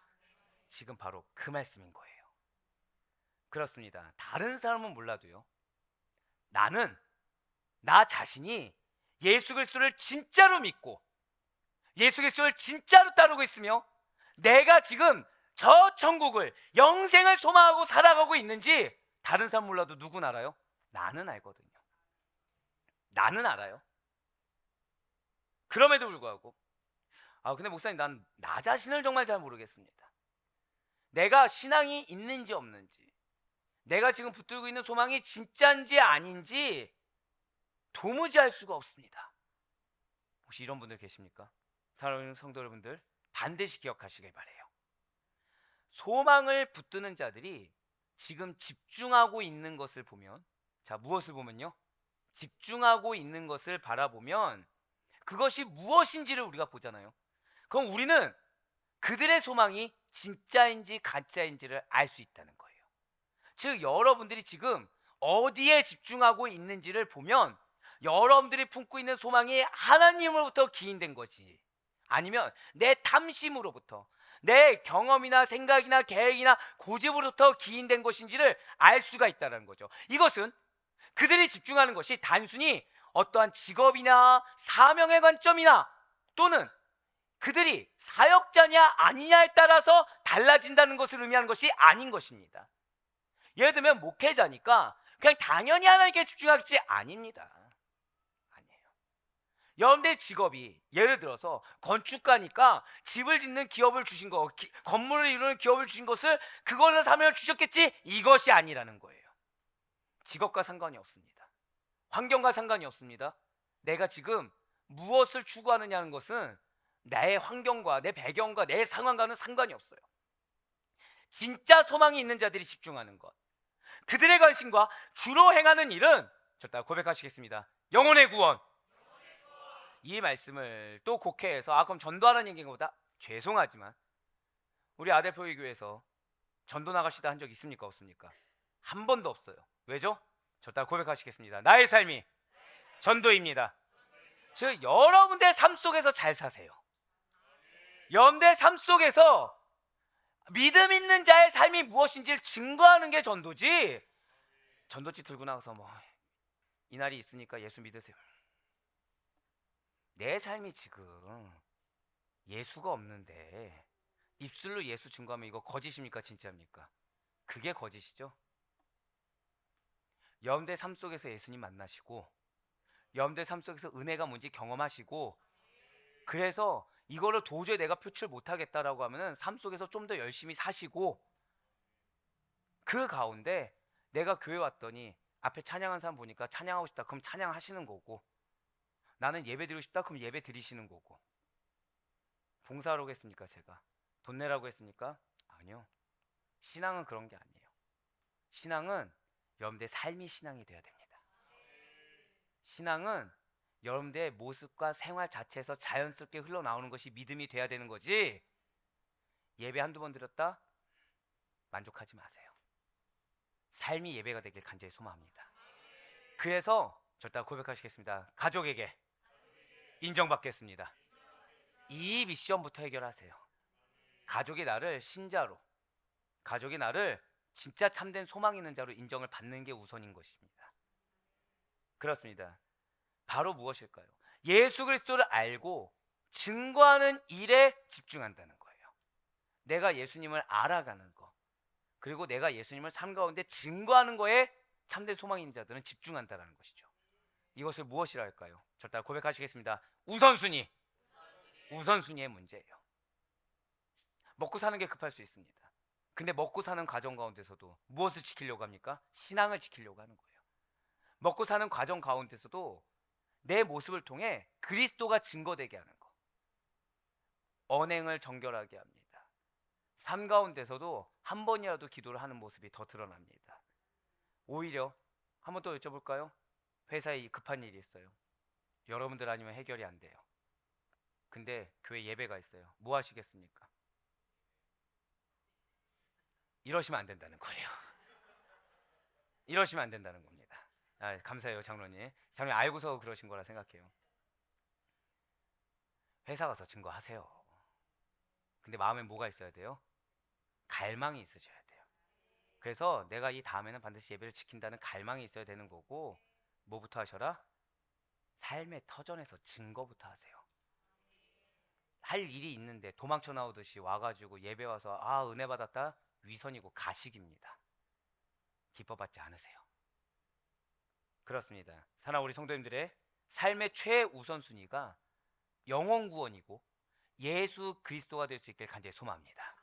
A: 지금 바로 그 말씀인 거예요. 그렇습니다. 다른 사람은 몰라도요, 나는 나 자신이 예수 그리스도를 진짜로 믿고 예수 그리스도를 진짜로 따르고 있으며 내가 지금 저 천국을, 영생을 소망하고 살아가고 있는지 다른 사람 몰라도 누군 알아요? 나는 알거든요. 나는 알아요. 그럼에도 불구하고 근데 목사님 난 나 자신을 정말 잘 모르겠습니다. 내가 신앙이 있는지 없는지, 내가 지금 붙들고 있는 소망이 진짜인지 아닌지 도무지 알 수가 없습니다. 혹시 이런 분들 계십니까? 사랑하는 성도 여러분들, 반드시 기억하시길 바래요. 소망을 붙드는 자들이 지금 집중하고 있는 것을 보면, 자, 무엇을 보면요? 집중하고 있는 것을 바라보면 그것이 무엇인지를 우리가 보잖아요. 그럼 우리는 그들의 소망이 진짜인지 가짜인지를 알 수 있다는 거예요. 즉 여러분들이 지금 어디에 집중하고 있는지를 보면 여러분들이 품고 있는 소망이 하나님으로부터 기인된 거지, 아니면 내 탐심으로부터, 내 경험이나 생각이나 계획이나 고집으로부터 기인된 것인지를 알 수가 있다는 거죠. 이것은 그들이 집중하는 것이 단순히 어떠한 직업이나 사명의 관점이나 또는 그들이 사역자냐 아니냐에 따라서 달라진다는 것을 의미하는 것이 아닌 것입니다. 예를 들면 목회자니까 그냥 당연히 하나님께 집중하겠지, 아닙니다. 아니에요. 여러분들의 직업이 예를 들어서 건축가니까 집을 짓는 기업을 주신 거, 건물을 이루는 기업을 주신 것을 그걸로 사명을 주셨겠지, 이것이 아니라는 거예요. 직업과 상관이 없습니다. 환경과 상관이 없습니다. 내가 지금 무엇을 추구하느냐는 것은 나의 환경과 내 배경과 내 상황과는 상관이 없어요. 진짜 소망이 있는 자들이 집중하는 것, 그들의 관심과 주로 행하는 일은, 저 고백하시겠습니다. 영혼의 구원. 이 말씀을 또 곡해해서 그럼 전도하라는 얘기인 것보다, 죄송하지만 우리 아델포의 교회에서 전도 나가시다 한 적 있습니까? 없습니까? 한 번도 없어요. 왜죠? 저 고백하시겠습니다. 나의 삶이 전도입니다. 즉 여러분들 삶 속에서 잘 사세요. 여러분들 삶 속에서 믿음 있는 자의 삶이 무엇인지를 증거하는 게 전도지, 전도지 들고 나가서 이날이 있으니까 예수 믿으세요. 내 삶이 지금 예수가 없는데 입술로 예수 증거하면 이거 거짓입니까? 진짜입니까? 그게 거짓이죠. 여러분들 삶 속에서 예수님 만나시고 여러분들 삶 속에서 은혜가 뭔지 경험하시고, 그래서 이거를 도저히 내가 표출 못하겠다라고 하면은 삶 속에서 좀 더 열심히 사시고, 그 가운데 내가 교회 왔더니 앞에 찬양한 사람 보니까 찬양하고 싶다, 그럼 찬양하시는 거고, 나는 예배 드리고 싶다, 그럼 예배 드리시는 거고. 봉사하라고 했습니까? 제가 돈 내라고 했습니까? 아니요. 신앙은 그런 게 아니에요. 신앙은 여러분들의 삶이 신앙이 돼야 됩니다. 신앙은 여러분들의 모습과 생활 자체에서 자연스럽게 흘러나오는 것이 믿음이 돼야 되는 거지, 예배 한두 번 드렸다 만족하지 마세요. 삶이 예배가 되길 간절히 소망합니다. 그래서 절대 고백하시겠습니다. 가족에게 인정받겠습니다. 이 미션부터 해결하세요. 가족이 나를 신자로, 가족이 나를 진짜 참된 소망 있는 자로 인정을 받는 게 우선인 것입니다. 그렇습니다. 바로 무엇일까요? 예수 그리스도를 알고 증거하는 일에 집중한다는 거예요. 내가 예수님을 알아가는 거, 그리고 내가 예수님을 삶 가운데 증거하는 거에 참된 소망 있는 자들은 집중한다는 것이죠. 이것을 무엇이라 할까요? 절대 고백하시겠습니다. 우선순위. 우선순위의 문제예요. 먹고 사는 게 급할 수 있습니다. 근데 먹고 사는 과정 가운데서도 무엇을 지키려고 합니까? 신앙을 지키려고 하는 거예요. 먹고 사는 과정 가운데서도 내 모습을 통해 그리스도가 증거되게 하는 거, 언행을 정결하게 합니다. 삶 가운데서도 한 번이라도 기도를 하는 모습이 더 드러납니다. 오히려 한 번 더 여쭤볼까요? 회사에 급한 일이 있어요. 여러분들 아니면 해결이 안 돼요. 근데 교회 예배가 있어요. 뭐 하시겠습니까? 이러시면 안 된다는 거예요. 이러시면 안 된다는 겁니다. 감사해요, 장로님. 장로님 알고서 그러신 거라 생각해요. 회사 가서 증거하세요. 근데 마음에 뭐가 있어야 돼요? 갈망이 있으셔야 돼요. 그래서 내가 이 다음에는 반드시 예배를 지킨다는 갈망이 있어야 되는 거고, 뭐부터 하셔라? 삶의 터전에서 증거부터 하세요. 할 일이 있는데 도망쳐 나오듯이 와가지고 예배 와서 은혜 받았다? 위선이고 가식입니다. 기뻐받지 않으세요. 그렇습니다. 사랑하는 우리 성도님들의 삶의 최우선순위가 영혼 구원이고 예수 그리스도가 될 수 있길 간절히 소망합니다.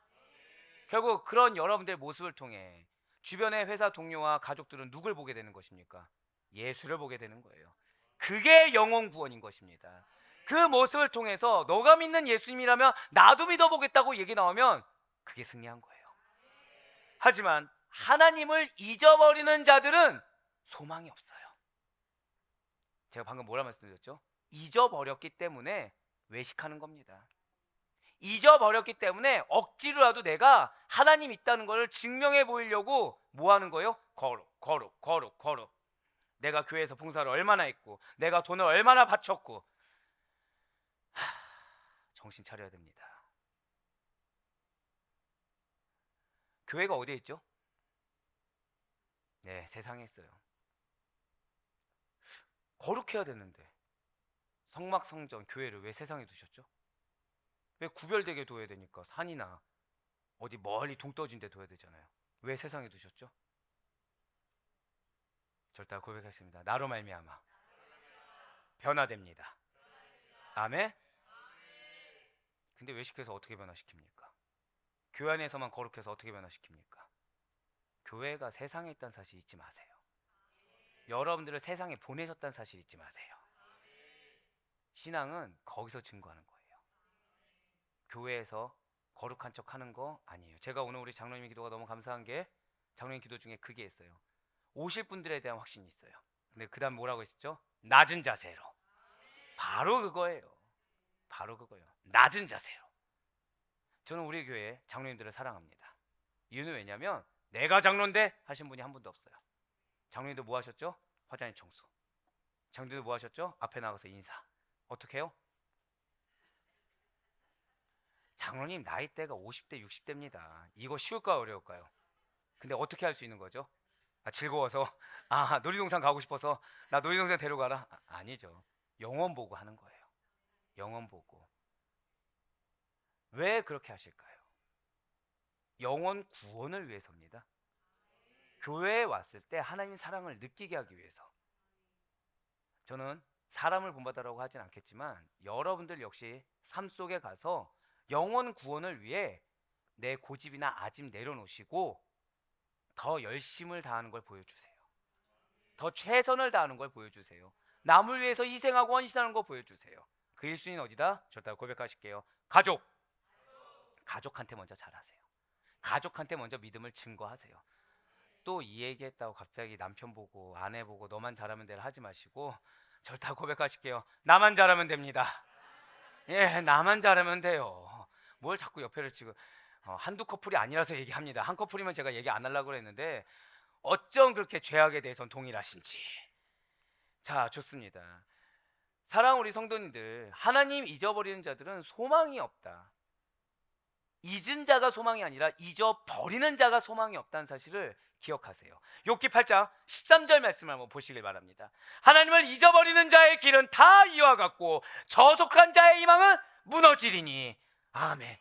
A: 결국 그런 여러분들의 모습을 통해 주변의 회사 동료와 가족들은 누굴 보게 되는 것입니까? 예수를 보게 되는 거예요. 그게 영혼 구원인 것입니다. 그 모습을 통해서 너가 믿는 예수님이라면 나도 믿어보겠다고 얘기 나오면 그게 승리한 거예요. 하지만 하나님을 잊어버리는 자들은 소망이 없어요. 제가 방금 뭐라 말씀드렸죠? 잊어버렸기 때문에 외식하는 겁니다. 잊어버렸기 때문에 억지로라도 내가 하나님 있다는 것을 증명해 보이려고 뭐 하는 거예요? 거룩. 내가 교회에서 봉사를 얼마나 했고 내가 돈을 얼마나 바쳤고. 정신 차려야 됩니다. 교회가 어디에 있죠? 네, 세상에 있어요. 거룩해야 되는데 성막성전 교회를 왜 세상에 두셨죠? 왜 구별되게 둬야 되니까 산이나 어디 멀리 동 떠진 데 둬야 되잖아요. 왜 세상에 두셨죠? 절대 고백하겠습니다. 나로 말미암아 변화됩니다. 아멘. 근데 외식해서 어떻게 변화시킵니까? 교회 안에서만 거룩해서 어떻게 변화시킵니까? 교회가 세상에 있다는 사실 잊지 마세요. 여러분들을 세상에 보내셨다는 사실 잊지 마세요. 신앙은 거기서 증거하는 거예요. 교회에서 거룩한 척 하는 거 아니에요. 제가 오늘 우리 장로님 기도가 너무 감사한 게 장로님 기도 중에 그게 있어요. 오실 분들에 대한 확신이 있어요. 근데 그 다음 뭐라고 했죠? 낮은 자세로. 바로 그거예요. 바로 그거예요. 낮은 자세로. 저는 우리 교회 장로님들을 사랑합니다. 이유는 왜냐면 내가 장로인데 하신 분이 한 분도 없어요. 장로님도 뭐 하셨죠? 화장실 청소. 장로님도 뭐 하셨죠? 앞에 나가서 인사. 어떻게 해요? 장로님 나이대가 50대 60대입니다. 이거 쉬울까요 어려울까요? 근데 어떻게 할 수 있는 거죠? 즐거워서 놀이동산 가고 싶어서 나 놀이동산 데려가라? 아니죠. 영원 보고 하는 거예요. 영원 보고. 왜 그렇게 하실까요? 영원 구원을 위해서입니다. 교회에 왔을 때 하나님의 사랑을 느끼게 하기 위해서. 저는 사람을 본받으라고 하진 않겠지만 여러분들 역시 삶 속에 가서 영원 구원을 위해 내 고집이나 아집 내려놓으시고 더 열심을 다하는 걸 보여주세요. 더 최선을 다하는 걸 보여주세요. 남을 위해서 희생하고 헌신하는 거 보여주세요. 그 1순위는 어디다? 절대 고백하실게요. 가족한테 먼저 잘하세요. 가족한테 먼저 믿음을 증거하세요. 또 이 얘기했다고 갑자기 남편 보고 아내 보고 너만 잘하면 되라 하지 마시고 절대 고백하실게요. 나만 잘하면 됩니다. 예, 나만 잘하면 돼요. 뭘 자꾸 옆에를 지금 한두 커플이 아니라서 얘기합니다. 한 커플이면 제가 얘기 안 하려고 했는데 어쩜 그렇게 죄악에 대해서는 동일하신지. 자, 좋습니다. 사랑하는 우리 성도님들, 하나님 잊어버리는 자들은 소망이 없다. 잊은 자가 소망이 아니라 잊어버리는 자가 소망이 없다는 사실을 기억하세요. 욥기 8장 13절 말씀을 한번 보시길 바랍니다. 하나님을 잊어버리는 자의 길은 다 이와 같고 저속한 자의 희망은 무너지리니. 아멘.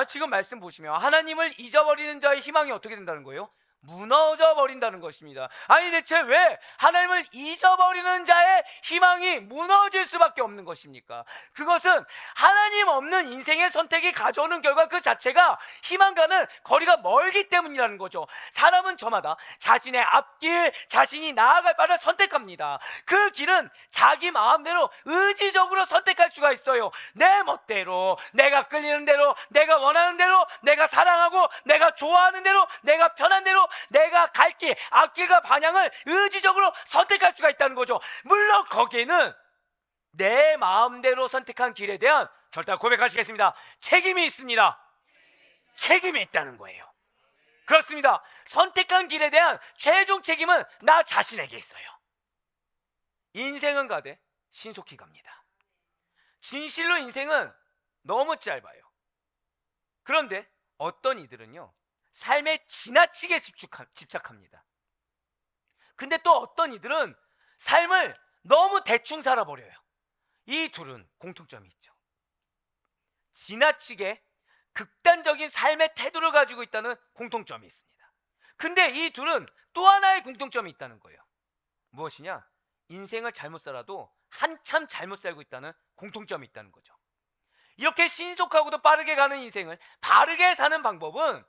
A: 지금 말씀 보시면 하나님을 잊어버리는 자의 희망이 어떻게 된다는 거예요? 무너져 버린다는 것입니다. 아니 대체 왜 하나님을 잊어버리는 자의 희망이 무너질 수밖에 없는 것입니까? 그것은 하나님 없는 인생의 선택이 가져오는 결과 그 자체가 희망과는 거리가 멀기 때문이라는 거죠. 사람은 저마다 자신의 앞길, 자신이 나아갈 바를 선택합니다. 그 길은 자기 마음대로 의지적으로 선택할 수가 있어요. 내 멋대로, 내가 끌리는 대로, 내가 원하는 대로, 내가 사랑하고 내가 좋아하는 대로, 내가 편한 대로 내가 갈 길, 앞길과 방향을 의지적으로 선택할 수가 있다는 거죠. 물론 거기에는 내 마음대로 선택한 길에 대한 절대 고백하시겠습니다. 책임이 있습니다. 책임이 있다는 거예요. 그렇습니다. 선택한 길에 대한 최종 책임은 나 자신에게 있어요. 인생은 가되 신속히 갑니다. 진실로 인생은 너무 짧아요. 그런데 어떤 이들은요 삶에 지나치게 집착합니다. 근데 또 어떤 이들은 삶을 너무 대충 살아버려요. 이 둘은 공통점이 있죠. 지나치게 극단적인 삶의 태도를 가지고 있다는 공통점이 있습니다. 근데 이 둘은 또 하나의 공통점이 있다는 거예요. 무엇이냐? 인생을 잘못 살아도 한참 잘못 살고 있다는 공통점이 있다는 거죠. 이렇게 신속하고도 빠르게 가는 인생을 바르게 사는 방법은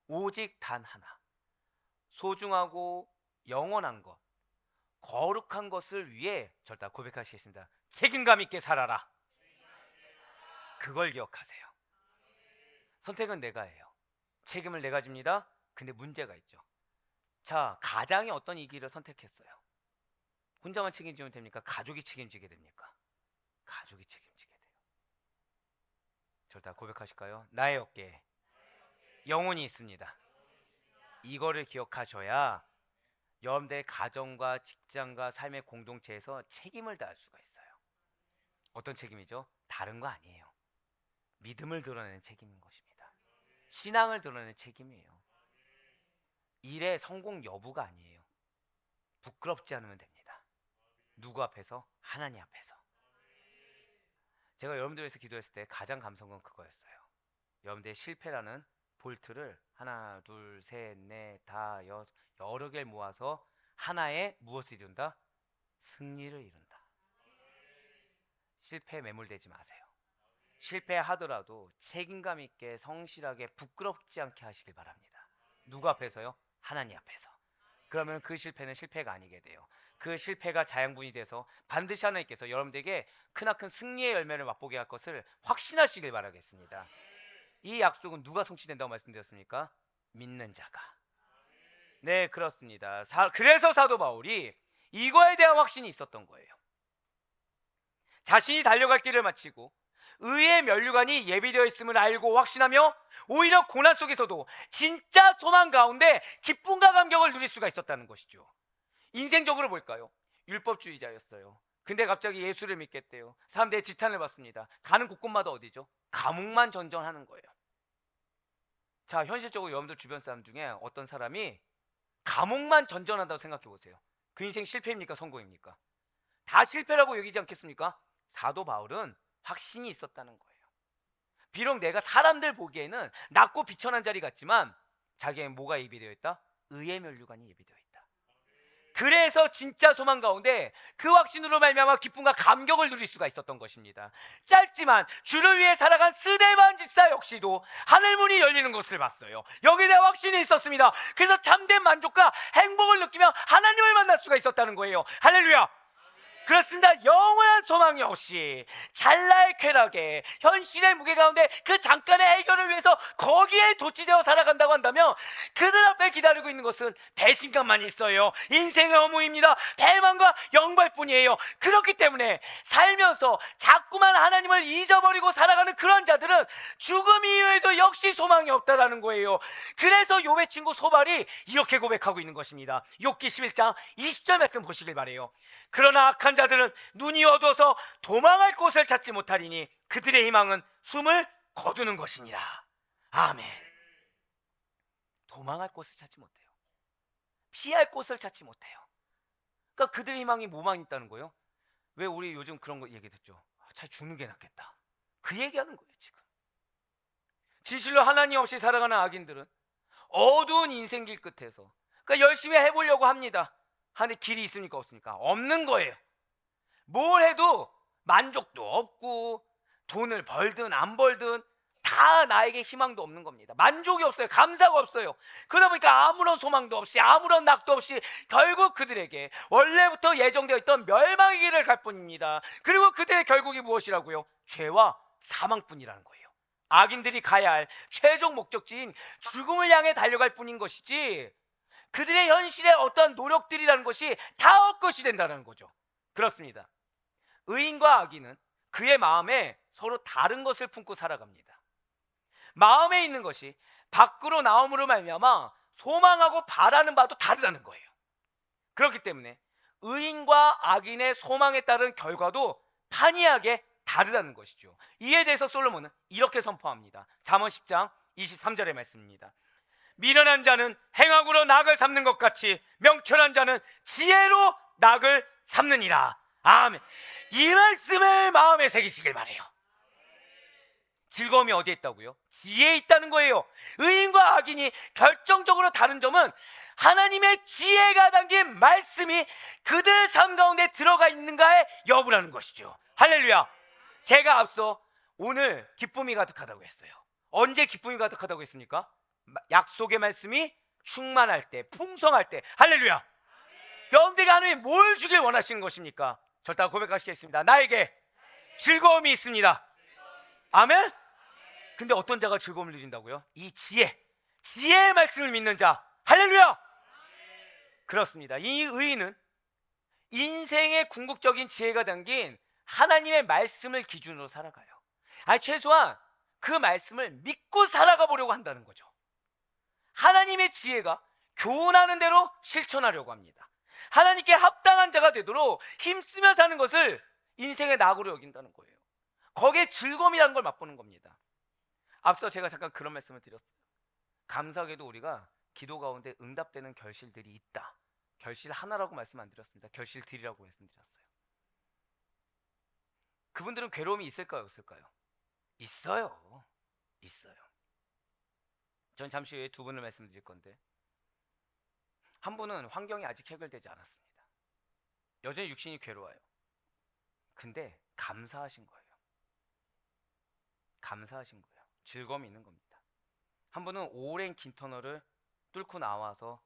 A: 오직 단 하나. 소중하고 영원한 것, 거룩한 것을 위해 절대 고백하시겠습니다. 책임감 있게 살아라. 그걸 기억하세요. 선택은 내가 해요. 책임을 내가 집니다. 근데 문제가 있죠. 자, 가장이 어떤 이 길을 선택했어요. 혼자만 책임지면 됩니까? 가족이 책임지게 됩니까? 가족이 책임지게 돼요. 절대 고백하실까요? 나의 어깨에 영혼이 있습니다. 이거를 기억하셔야 여러분들의 가정과 직장과 삶의 공동체에서 책임을 다할 수가 있어요. 어떤 책임이죠? 다른 거 아니에요. 믿음을 드러내는 책임인 것입니다. 신앙을 드러내는 책임이에요. 일의 성공 여부가 아니에요. 부끄럽지 않으면 됩니다. 누구 앞에서? 하나님 앞에서. 제가 여러분들 위해서 기도했을 때 가장 감사한 건 그거였어요. 여러분들의 실패라는 볼트를 하나, 둘, 셋, 넷, 다, 여러 개를 모아서 하나의 무엇을 이룬다? 승리를 이룬다. 실패에 매몰되지 마세요. 실패하더라도 책임감 있게 성실하게 부끄럽지 않게 하시길 바랍니다. 누구 앞에서요? 하나님 앞에서. 그러면 그 실패는 실패가 아니게 돼요. 그 실패가 자양분이 돼서 반드시 하나님께서 여러분들에게 크나큰 승리의 열매를 맛보게 할 것을 확신하시길 바라겠습니다. 이 약속은 누가 성취된다고 말씀드렸습니까? 믿는 자가. 네, 그렇습니다. 그래서 사도 바울이 이거에 대한 확신이 있었던 거예요. 자신이 달려갈 길을 마치고 의의 면류관이 예비되어 있음을 알고 확신하며 오히려 고난 속에서도 진짜 소망 가운데 기쁨과 감격을 누릴 수가 있었다는 것이죠. 인생적으로 볼까요? 율법주의자였어요. 근데 갑자기 예수를 믿겠대요. 사람들의 지탄을 받습니다. 가는 곳곳마다 어디죠? 감옥만 전전하는 거예요. 자, 현실적으로 여러분들 주변 사람 중에 어떤 사람이 감옥만 전전한다고 생각해 보세요. 그 인생 실패입니까? 성공입니까? 다 실패라고 여기지 않겠습니까? 사도 바울은 확신이 있었다는 거예요. 비록 내가 사람들 보기에는 낮고 비천한 자리 같지만 자기에게 뭐가 예비되어 있다? 의의 면류관이 예비되어 있다. 그래서 진짜 소망 가운데 그 확신으로 말미암아 기쁨과 감격을 누릴 수가 있었던 것입니다. 짧지만 주를 위해 살아간 스데반 집사 역시도 하늘문이 열리는 것을 봤어요. 여기에 대한 확신이 있었습니다. 그래서 참된 만족과 행복을 느끼며 하나님을 만날 수가 있었다는 거예요. 할렐루야. 그렇습니다. 영원한 소망이 없이 찰나의 쾌락에 현실의 무게 가운데 그 잠깐의 해결을 위해서 거기에 도취되어 살아간다고 한다면 그들 앞에 기다리고 있는 것은 배신감만 있어요. 인생의 허무입니다. 배만과 영벌뿐이에요. 그렇기 때문에 살면서 자꾸만 하나님을 잊어버리고 살아가는 그런 자들은 죽음 이후에도 역시 소망이 없다라는 거예요. 그래서 욥의 친구 소발이 이렇게 고백하고 있는 것입니다. 욥기 11장 20절 말씀 보시길 바라요. 그러나 악한 자들은 눈이 어두워서 도망할 곳을 찾지 못하리니 그들의 희망은 숨을 거두는 것이니라. 아멘. 도망할 곳을 찾지 못해요. 피할 곳을 찾지 못해요. 그러니까 그들의 희망이 뭐만 있다는 거예요? 왜 우리 요즘 그런 거 얘기 듣죠? 차라리 죽는 게 낫겠다. 그 얘기하는 거예요 지금. 진실로 하나님 없이 살아가는 악인들은 어두운 인생길 끝에서 그러니까 열심히 해보려고 합니다. 하는데 길이 있습니까? 없습니까? 없는 거예요. 뭘 해도 만족도 없고 돈을 벌든 안 벌든 다 나에게 희망도 없는 겁니다. 만족이 없어요. 감사가 없어요. 그러다 보니까 아무런 소망도 없이 아무런 낙도 없이 결국 그들에게 원래부터 예정되어 있던 멸망의 길을 갈 뿐입니다. 그리고 그들의 결국이 무엇이라고요? 죄와 사망뿐이라는 거예요. 악인들이 가야 할 최종 목적지인 죽음을 향해 달려갈 뿐인 것이지 그들의 현실의 어떠한 노력들이라는 것이 다 헛것이 된다는 거죠. 그렇습니다. 의인과 악인은 그의 마음에 서로 다른 것을 품고 살아갑니다. 마음에 있는 것이 밖으로 나옴으로 말미암아 소망하고 바라는 바도 다르다는 거예요. 그렇기 때문에 의인과 악인의 소망에 따른 결과도 판이하게 다르다는 것이죠. 이에 대해서 솔로몬은 이렇게 선포합니다. 잠언 10장 23절의 말씀입니다. 미련한 자는 행악으로 낙을 삼는 것 같이 명철한 자는 지혜로 낙을 삼느니라. 아멘. 이 말씀을 마음에 새기시길 바래요. 즐거움이 어디에 있다고요? 지혜에 있다는 거예요. 의인과 악인이 결정적으로 다른 점은 하나님의 지혜가 담긴 말씀이 그들 삶 가운데 들어가 있는가의 여부라는 것이죠. 할렐루야. 제가 앞서 오늘 기쁨이 가득하다고 했어요. 언제 기쁨이 가득하다고 했습니까? 약속의 말씀이 충만할 때, 풍성할 때. 할렐루야. 여러분들에게 하나님이 뭘 주길 원하시는 것입니까? 절대 고백하시겠습니다. 나에게 즐거움이 있습니다. 아멘? 근데 어떤 자가 즐거움을 누린다고요? 이 지혜의 말씀을 믿는 자. 할렐루야. 그렇습니다. 이 의인은 인생의 궁극적인 지혜가 담긴 하나님의 말씀을 기준으로 살아가요. 아니, 최소한 그 말씀을 믿고 살아가 보려고 한다는 거죠. 하나님의 지혜가 교훈하는 대로 실천하려고 합니다. 하나님께 합당한 자가 되도록 힘쓰며 사는 것을 인생의 낙으로 여긴다는 거예요. 거기에 즐거움이라는 걸 맛보는 겁니다. 앞서 제가 잠깐 그런 말씀을 드렸어요. 감사하게도 우리가 기도 가운데 응답되는 결실들이 있다. 결실 하나라고 말씀 안 드렸습니다. 결실들이라고 말씀드렸어요. 그분들은 괴로움이 있을까요? 없을까요? 있어요. 있어요. 전 잠시 후에 두 분을 말씀드릴 건데, 한 분은 환경이 아직 해결되지 않았습니다. 여전히 육신이 괴로워요. 근데 감사하신 거예요. 감사하신 거예요. 즐거움이 있는 겁니다. 한 분은 오랜 긴 터널을 뚫고 나와서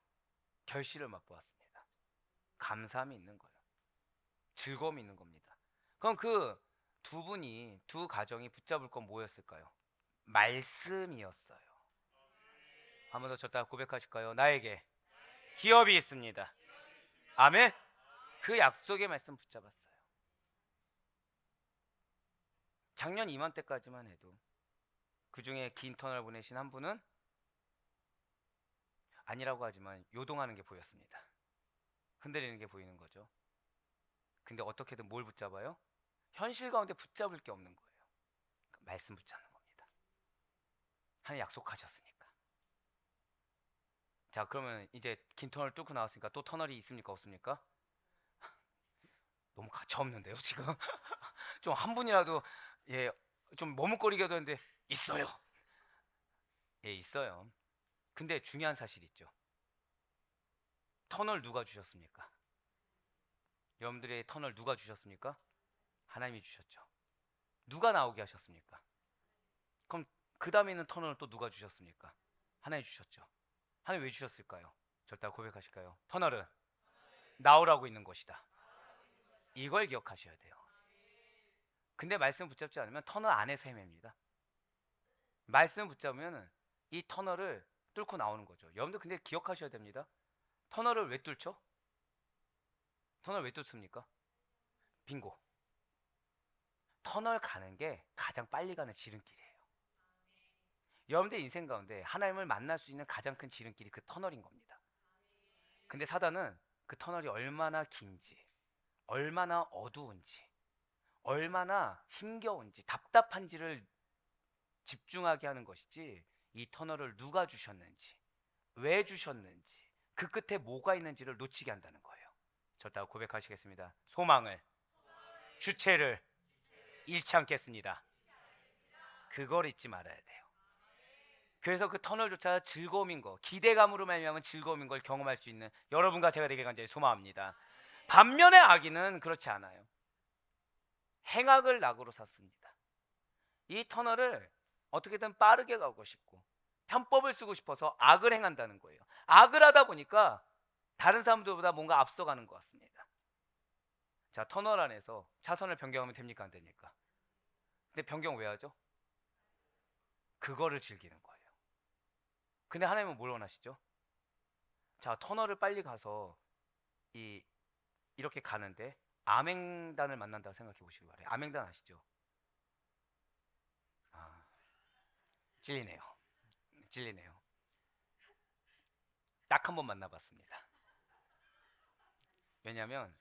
A: 결실을 맛보았습니다. 감사함이 있는 거예요. 즐거움이 있는 겁니다. 그럼 그 두 분이, 두 가정이 붙잡을 건 뭐였을까요? 말씀이었어요. 한 번 더 쳤다 고백하실까요? 나에게 기업이 있습니다. 아멘. 그 약속의 말씀 붙잡았어요. 작년 이맘때까지만 해도 그 중에 긴 터널 보내신 한 분은 아니라고 하지만 요동하는 게 보였습니다. 흔들리는 게 보이는 거죠. 근데 어떻게든 뭘 붙잡아요? 현실 가운데 붙잡을 게 없는 거예요. 말씀 붙잡는 겁니다. 하나님 약속하셨으니까. 자, 그러면 이제 긴 터널 뚫고 나왔으니까 또 터널이 있습니까? 없습니까? 너무 가차없는데요 지금. 좀 한 분이라도 좀 머뭇거리게도 했는데 있어요. 예, 있어요. 근데 중요한 사실이 있죠. 터널 누가 주셨습니까? 여러분들의 터널 누가 주셨습니까? 하나님이 주셨죠. 누가 나오게 하셨습니까? 그럼 그 다음에 있는 터널을 또 누가 주셨습니까? 하나님이 주셨죠. 하나님 왜 주셨을까요? 절대 고백하실까요? 터널은 나오라고 있는 것이다. 이걸 기억하셔야 돼요. 근데 말씀 붙잡지 않으면 터널 안에서 헤맵니다. 말씀 붙잡으면 이 터널을 뚫고 나오는 거죠. 여러분들 근데 기억하셔야 됩니다. 터널을 왜 뚫죠? 터널 왜 뚫습니까? 빙고. 터널 가는 게 가장 빨리 가는 지름길이에요. 여러분들 인생 가운데 하나님을 만날 수 있는 가장 큰 지름길이 그 터널인 겁니다. 근데 사단은 그 터널이 얼마나 긴지, 얼마나 어두운지, 얼마나 힘겨운지, 답답한지를 집중하게 하는 것이지, 이 터널을 누가 주셨는지, 왜 주셨는지, 그 끝에 뭐가 있는지를 놓치게 한다는 거예요. 저따 고백하시겠습니다. 소망을, 주체를 잃지 않겠습니다. 그걸 잊지 말아야 돼요. 그래서 그 터널조차 즐거움인 거, 기대감으로 말미암은 즐거움인 걸 경험할 수 있는 여러분과 제가 되길 간절히 소망합니다. 반면에 악인은 그렇지 않아요. 행악을 낙으로 삼습니다. 이 터널을 어떻게든 빠르게 가고 싶고 편법을 쓰고 싶어서 악을 행한다는 거예요. 악을 하다 보니까 다른 사람들보다 뭔가 앞서가는 것 같습니다. 자, 터널 안에서 차선을 변경하면 됩니까? 안 됩니까? 근데 변경 왜 하죠? 그거를 즐기는 거예요. 근데 하나님은 뭘 원하시죠? 자, 터널을 빨리 가서 이렇게 가는데 암행단을 만난다고 생각해 보시기 바래요. 암행단 아시죠? 아, 찔리네요. 찔리네요. 딱 한 번 만나봤습니다. 왜냐면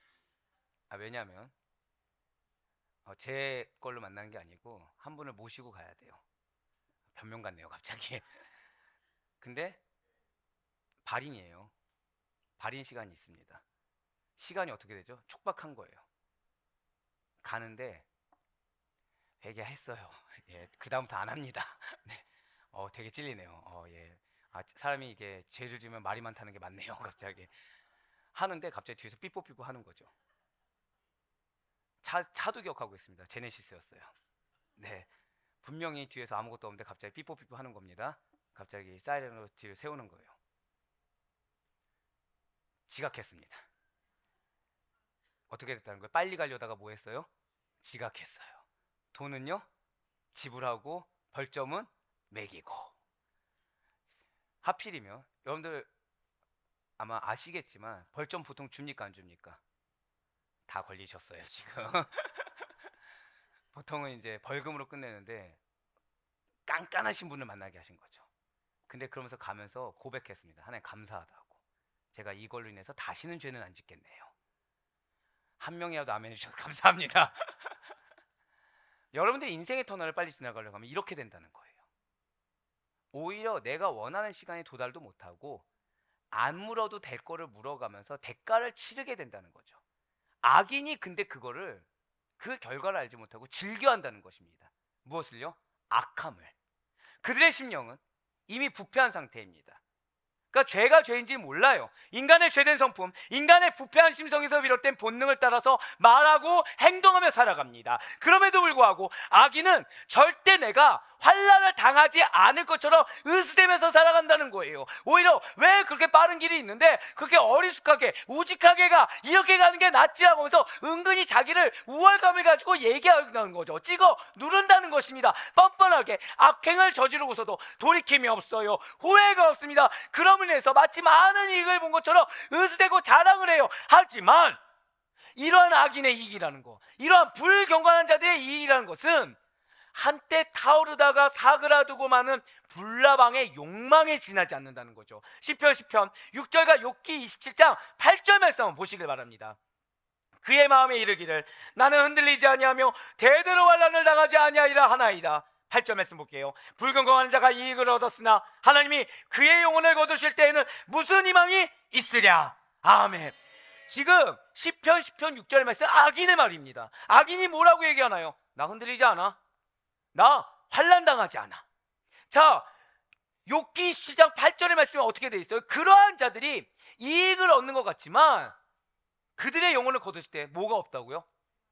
A: 제 걸로 만난 게 아니고 한 분을 모시고 가야 돼요. 변명 같네요, 갑자기. 근데 발인이에요. 발인 시간이 있습니다. 시간이 어떻게 되죠? 촉박한 거예요. 가는데 회개했어요. 예, 그 다음부터 안 합니다. 네, 되게 찔리네요. 예, 사람이 이게 죄를 지으면 말이 많다는 게 맞네요. 갑자기 하는데 갑자기 뒤에서 삐뽀삐뽀 하는 거죠. 차도 기억하고 있습니다. 제네시스였어요. 네, 분명히 뒤에서 아무것도 없는데 갑자기 삐뽀삐뽀 하는 겁니다. 갑자기 사이렌으로 뒤를 세우는 거예요. 지각했습니다. 어떻게 됐다는 거예요? 빨리 가려다가 뭐 했어요? 지각했어요. 돈은요? 지불하고 벌점은 매기고. 하필이면 여러분들 아마 아시겠지만 벌점 보통 줍니까 안 줍니까? 다 걸리셨어요 지금. 보통은 이제 벌금으로 끝내는데 깐깐하신 분을 만나게 하신 거죠. 근데 그러면서 가면서 고백했습니다. 하나님 감사하다고. 제가 이걸로 인해서 다시는 죄는 안 짓겠네요. 한 명이라도 아멘 해주셔서 감사합니다. 여러분들 인생의 터널을 빨리 지나가려고 하면 이렇게 된다는 거예요. 오히려 내가 원하는 시간에 도달도 못하고 안 물어도 될 거를 물어가면서 대가를 치르게 된다는 거죠. 악인이 근데 그거를 그 결과를 알지 못하고 즐겨한다는 것입니다. 무엇을요? 악함을. 그들의 심령은 이미 부패한 상태입니다. 그러니까 죄가 죄인지 몰라요. 인간의 죄된 성품, 인간의 부패한 심성에서 비롯된 본능을 따라서 말하고 행동하며 살아갑니다. 그럼에도 불구하고 악인은 절대 내가 환난을 당하지 않을 것처럼 으스대면서 살아간다는 거예요. 오히려 왜 그렇게 빠른 길이 있는데 그렇게 어리숙하게 우직하게가 이렇게 가는 게 낫지 하면서 은근히 자기를 우월감을 가지고 얘기하는 거죠. 찍어 누른다는 것입니다. 뻔뻔하게 악행을 저지르고서도 돌이킴이 없어요. 후회가 없습니다. 그럼을 인해서 마치 많은 이익을 본 것처럼 으스대고 자랑을 해요. 하지만 이러한 악인의 이익이라는 거, 이러한 불경건한 자들의 이익이라는 것은 한때 타오르다가 사그라들고 마는 불나방의 욕망에 지나지 않는다는 거죠. 시편 6절과 욥기 27장 8절 말씀 보시길 바랍니다. 그의 마음에 이르기를 나는 흔들리지 아니하며 대대로 환난을 당하지 아니하리라 하나이다. 8절 말씀 볼게요. 불경건한 자가 이익을 얻었으나 하나님이 그의 영혼을 거두실 때에는 무슨 희망이 있으랴. 아멘. 지금 시편 6절 말씀 악인의 말입니다. 악인이 뭐라고 얘기하나요? 나 흔들리지 않아. 나 환난 당하지 않아. 자, 욥기 17장 8절의 말씀에 어떻게 되어 있어요? 그러한 자들이 이익을 얻는 것 같지만 그들의 영혼을 거두실 때 뭐가 없다고요?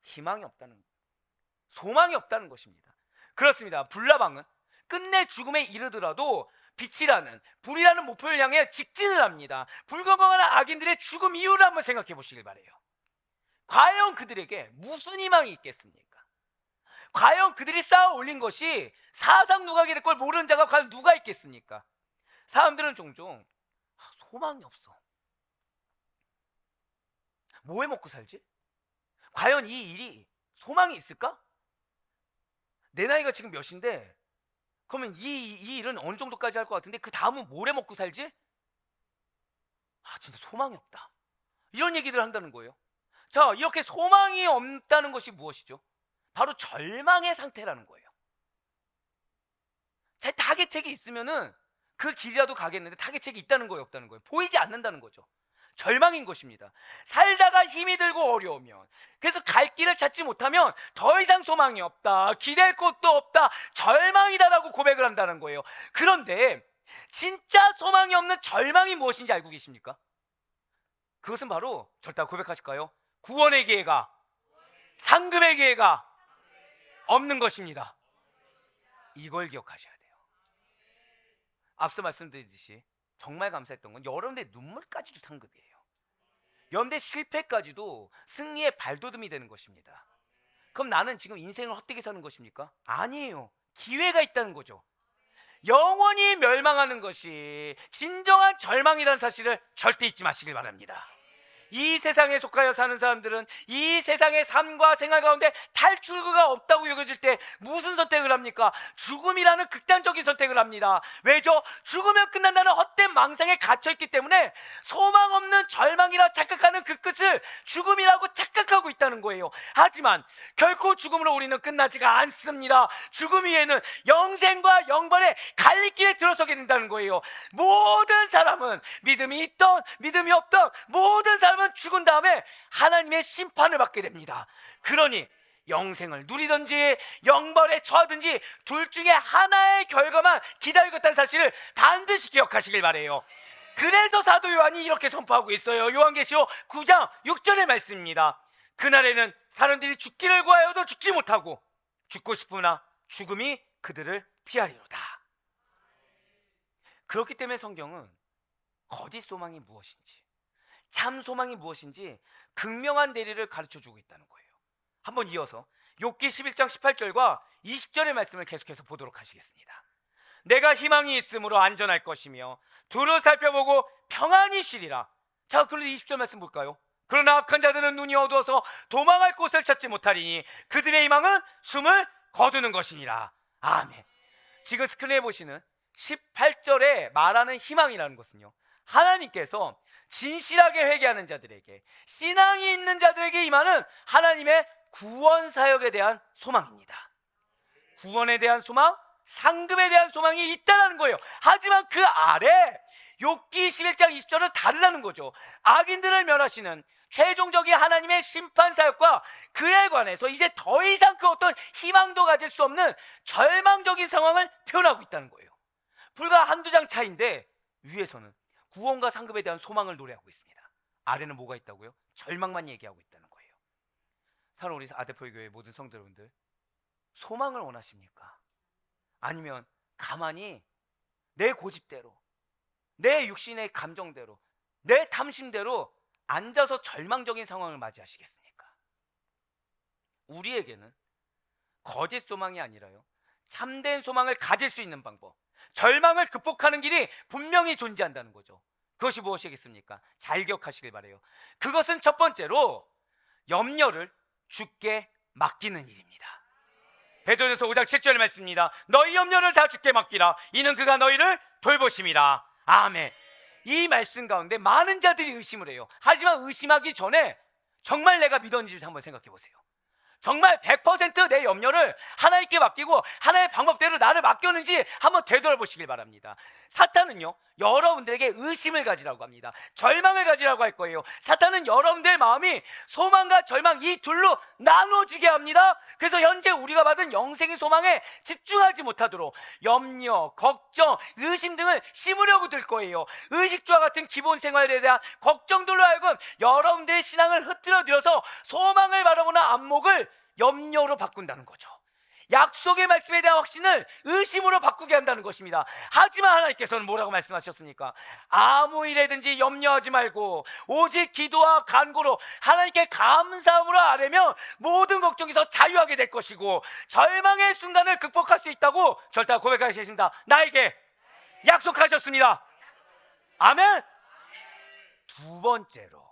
A: 희망이 없다는 거예요. 소망이 없다는 것입니다. 그렇습니다. 불나방은 끝내 죽음에 이르더라도 빛이라는 불이라는 목표를 향해 직진을 합니다. 불건강한 악인들의 죽음 이유를 한번 생각해 보시길 바라요. 과연 그들에게 무슨 희망이 있겠습니까? 과연 그들이 쌓아 올린 것이 사상 누각이 될 걸 모르는 자가 과연 누가 있겠습니까? 사람들은 종종 소망이 없어. 뭐 해 먹고 살지? 과연 이 일이 소망이 있을까? 내 나이가 지금 몇인데 그러면 이 일은 어느 정도까지 할 것 같은데 그 다음은 뭘 해 먹고 살지? 진짜 소망이 없다. 이런 얘기를 한다는 거예요. 자, 이렇게 소망이 없다는 것이 무엇이죠? 바로 절망의 상태라는 거예요. 제 타겟책이 있으면은 그 길이라도 가겠는데 타겟책이 있다는 거예요, 없다는 거예요? 보이지 않는다는 거죠. 절망인 것입니다. 살다가 힘이 들고 어려우면, 그래서 갈 길을 찾지 못하면 더 이상 소망이 없다, 기댈 곳도 없다, 절망이다라고 고백을 한다는 거예요. 그런데 진짜 소망이 없는 절망이 무엇인지 알고 계십니까? 그것은 바로 절대 고백하실까요? 구원의 기회가, 상급의 기회가 없는 것입니다. 이걸 기억하셔야 돼요. 앞서 말씀드렸듯이 정말 감사했던 건 여러분의 눈물까지도 상급이에요. 여러분의 실패까지도 승리의 발돋움이 되는 것입니다. 그럼 나는 지금 인생을 헛되게 사는 것입니까? 아니에요. 기회가 있다는 거죠. 영원히 멸망하는 것이 진정한 절망이라는 사실을 절대 잊지 마시길 바랍니다. 이 세상에 속하여 사는 사람들은 이 세상의 삶과 생활 가운데 탈출구가 없다고 여겨질 때 무슨 선택을 합니까? 죽음이라는 극단적인 선택을 합니다. 왜죠? 죽으면 끝난다는 헛된 망상에 갇혀있기 때문에 소망 없는 절망이라 착각하는 그 끝을 죽음이라고 착각하고 있다는 거예요. 하지만 결코 죽음으로 우리는 끝나지가 않습니다. 죽음 위에는 영생과 영벌의 갈림길에 들어서게 된다는 거예요. 모든 사람은 믿음이 있던 믿음이 없던 모든 사람은 죽은 다음에 하나님의 심판을 받게 됩니다. 그러니 영생을 누리든지 영벌에 처하든지 둘 중에 하나의 결과만 기다리고 있다는 사실을 반드시 기억하시길 바래요. 그래서 사도 요한이 이렇게 선포하고 있어요. 요한계시록 9장 6절의 말씀입니다. 그날에는 사람들이 죽기를 구하여도 죽지 못하고 죽고 싶으나 죽음이 그들을 피하리로다. 그렇기 때문에 성경은 거짓 소망이 무엇인지, 참 소망이 무엇인지 극명한 대리를 가르쳐주고 있다는 거예요. 한번 이어서 욥기 11장 18절과 20절의 말씀을 계속해서 보도록 하시겠습니다. 내가 희망이 있으므로 안전할 것이며 두루 살펴보고 평안히 쉬리라. 자, 그런데 20절 말씀 볼까요? 그러나 악한 자들은 눈이 어두워서 도망할 곳을 찾지 못하리니 그들의 희망은 숨을 거두는 것이니라. 아멘. 지금 스크린에 보시는 18절에 말하는 희망이라는 것은요, 하나님께서 진실하게 회개하는 자들에게, 신앙이 있는 자들에게 임하는 하나님의 구원 사역에 대한 소망입니다. 구원에 대한 소망, 상급에 대한 소망이 있다는 거예요. 하지만 그 아래 욥기 11장 20절은 다르다는 거죠. 악인들을 멸하시는 최종적인 하나님의 심판 사역과 그에 관해서 이제 더 이상 그 어떤 희망도 가질 수 없는 절망적인 상황을 표현하고 있다는 거예요. 불과 한두 장 차이인데 위에서는 구원과 상급에 대한 소망을 노래하고 있습니다. 아래는 뭐가 있다고요? 절망만 얘기하고 있다는 거예요. 사랑하는 우리 아대포의 교회 모든 성도 여러분들, 소망을 원하십니까? 아니면 가만히 내 고집대로, 내 육신의 감정대로, 내 탐심대로 앉아서 절망적인 상황을 맞이하시겠습니까? 우리에게는 거짓 소망이 아니라요, 참된 소망을 가질 수 있는 방법, 절망을 극복하는 길이 분명히 존재한다는 거죠. 그것이 무엇이겠습니까? 잘 기억하시길 바라요. 그것은 첫 번째로 염려를 주께 맡기는 일입니다. 베드로전서 5장 7절의 말씀입니다. 너희 염려를 다 주께 맡기라. 이는 그가 너희를 돌보심이라. 아멘. 이 말씀 가운데 많은 자들이 의심을 해요. 하지만 의심하기 전에 정말 내가 믿었는지 한번 생각해 보세요. 정말 100% 내 염려를 하나님께 맡기고 하나의 방법대로 나를 맡겼는지 한번 되돌아보시길 바랍니다. 사탄은요, 여러분들에게 의심을 가지라고 합니다. 절망을 가지라고 할 거예요. 사탄은 여러분들의 마음이 소망과 절망 이 둘로 나눠지게 합니다. 그래서 현재 우리가 받은 영생의 소망에 집중하지 못하도록 염려, 걱정, 의심 등을 심으려고 들 거예요. 의식주와 같은 기본 생활에 대한 걱정들로 하여금 여러분들의 신앙을 흐트러들여서 소망을 바라보는 안목을 염려로 바꾼다는 거죠. 약속의 말씀에 대한 확신을 의심으로 바꾸게 한다는 것입니다. 하지만 하나님께서는 뭐라고 말씀하셨습니까? 아무 일에든지 염려하지 말고 오직 기도와 간구로 하나님께 감사함으로 아뢰면 모든 걱정에서 자유하게 될 것이고 절망의 순간을 극복할 수 있다고 절대 고백하셨습니다. 나에게 약속하셨습니다. 아멘. 두 번째로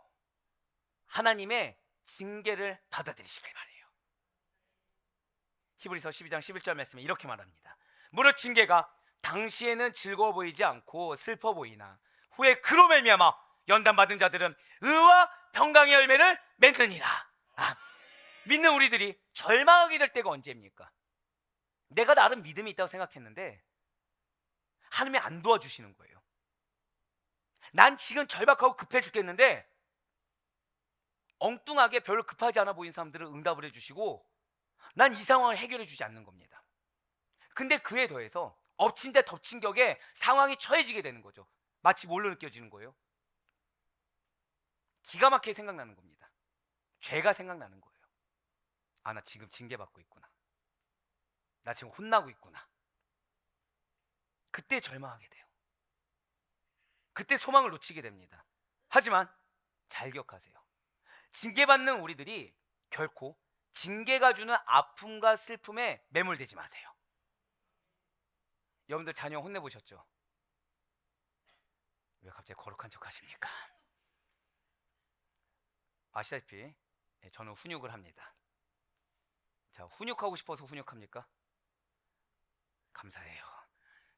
A: 하나님의 징계를 받아들이시길 바래요. 히브리서 12장 11절 말씀에 이렇게 말합니다. 무릇 징계가 당시에는 즐거워 보이지 않고 슬퍼 보이나 후에 그로 말미암아 연단받은 자들은 의와 평강의 열매를 맺느니라. 믿는 우리들이 절망하게 될 때가 언제입니까? 내가 나름 믿음이 있다고 생각했는데 하나님이 안 도와주시는 거예요. 난 지금 절박하고 급해 죽겠는데 엉뚱하게 별로 급하지 않아 보이는 사람들은 응답을 해주시고 난 이 상황을 해결해 주지 않는 겁니다. 근데 그에 더해서 엎친 데 덮친 격에 상황이 처해지게 되는 거죠. 마치 뭘로 느껴지는 거예요? 기가 막히게 생각나는 겁니다. 죄가 생각나는 거예요. 아, 나 지금 징계받고 있구나. 나 지금 혼나고 있구나. 그때 절망하게 돼요. 그때 소망을 놓치게 됩니다. 하지만 잘 기억하세요. 징계받는 우리들이 결코 징계가 주는 아픔과 슬픔에 매몰되지 마세요. 여러분들 자녀 혼내보셨죠? 왜 갑자기 거룩한 척 하십니까? 아시다시피 저는 훈육을 합니다. 자, 훈육하고 싶어서 훈육합니까? 감사해요.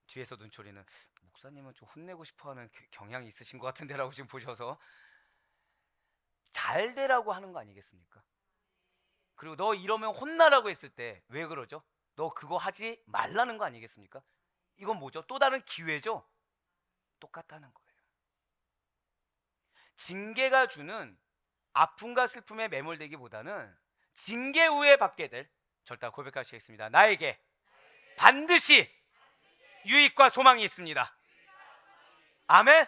A: 뒤에서 눈초리는 목사님은 좀 혼내고 싶어하는 경향이 있으신 것 같은데 라고 지금 보셔서 잘 되라고 하는 거 아니겠습니까? 그리고 너 이러면 혼나라고 했을 때 왜 그러죠? 너 그거 하지 말라는 거 아니겠습니까? 이건 뭐죠? 또 다른 기회죠? 똑같다는 거예요. 징계가 주는 아픔과 슬픔에 매몰되기보다는 징계 후에 받게 될 절대 고백하시겠습니다. 나에게 반드시 유익과 소망이 있습니다. 아멘.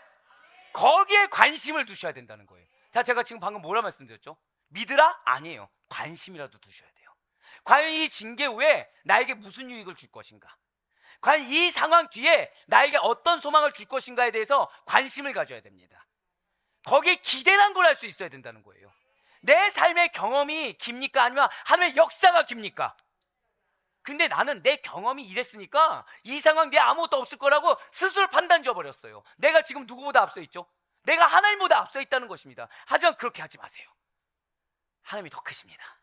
A: 거기에 관심을 두셔야 된다는 거예요. 자, 제가 지금 방금 뭐라 말씀드렸죠? 믿으라? 아니에요. 관심이라도 두셔야 돼요. 과연 이 징계 후에 나에게 무슨 유익을 줄 것인가? 과연 이 상황 뒤에 나에게 어떤 소망을 줄 것인가에 대해서 관심을 가져야 됩니다. 거기에 기대란 걸 할 수 있어야 된다는 거예요. 내 삶의 경험이 깁니까? 아니면 하나님의 역사가 깁니까? 근데 나는 내 경험이 이랬으니까 이 상황 뒤에 아무것도 없을 거라고 스스로 판단 줘버렸어요. 내가 지금 누구보다 앞서 있죠? 내가 하나님보다 앞서 있다는 것입니다. 하지만 그렇게 하지 마세요. 하나님이 더 크십니다.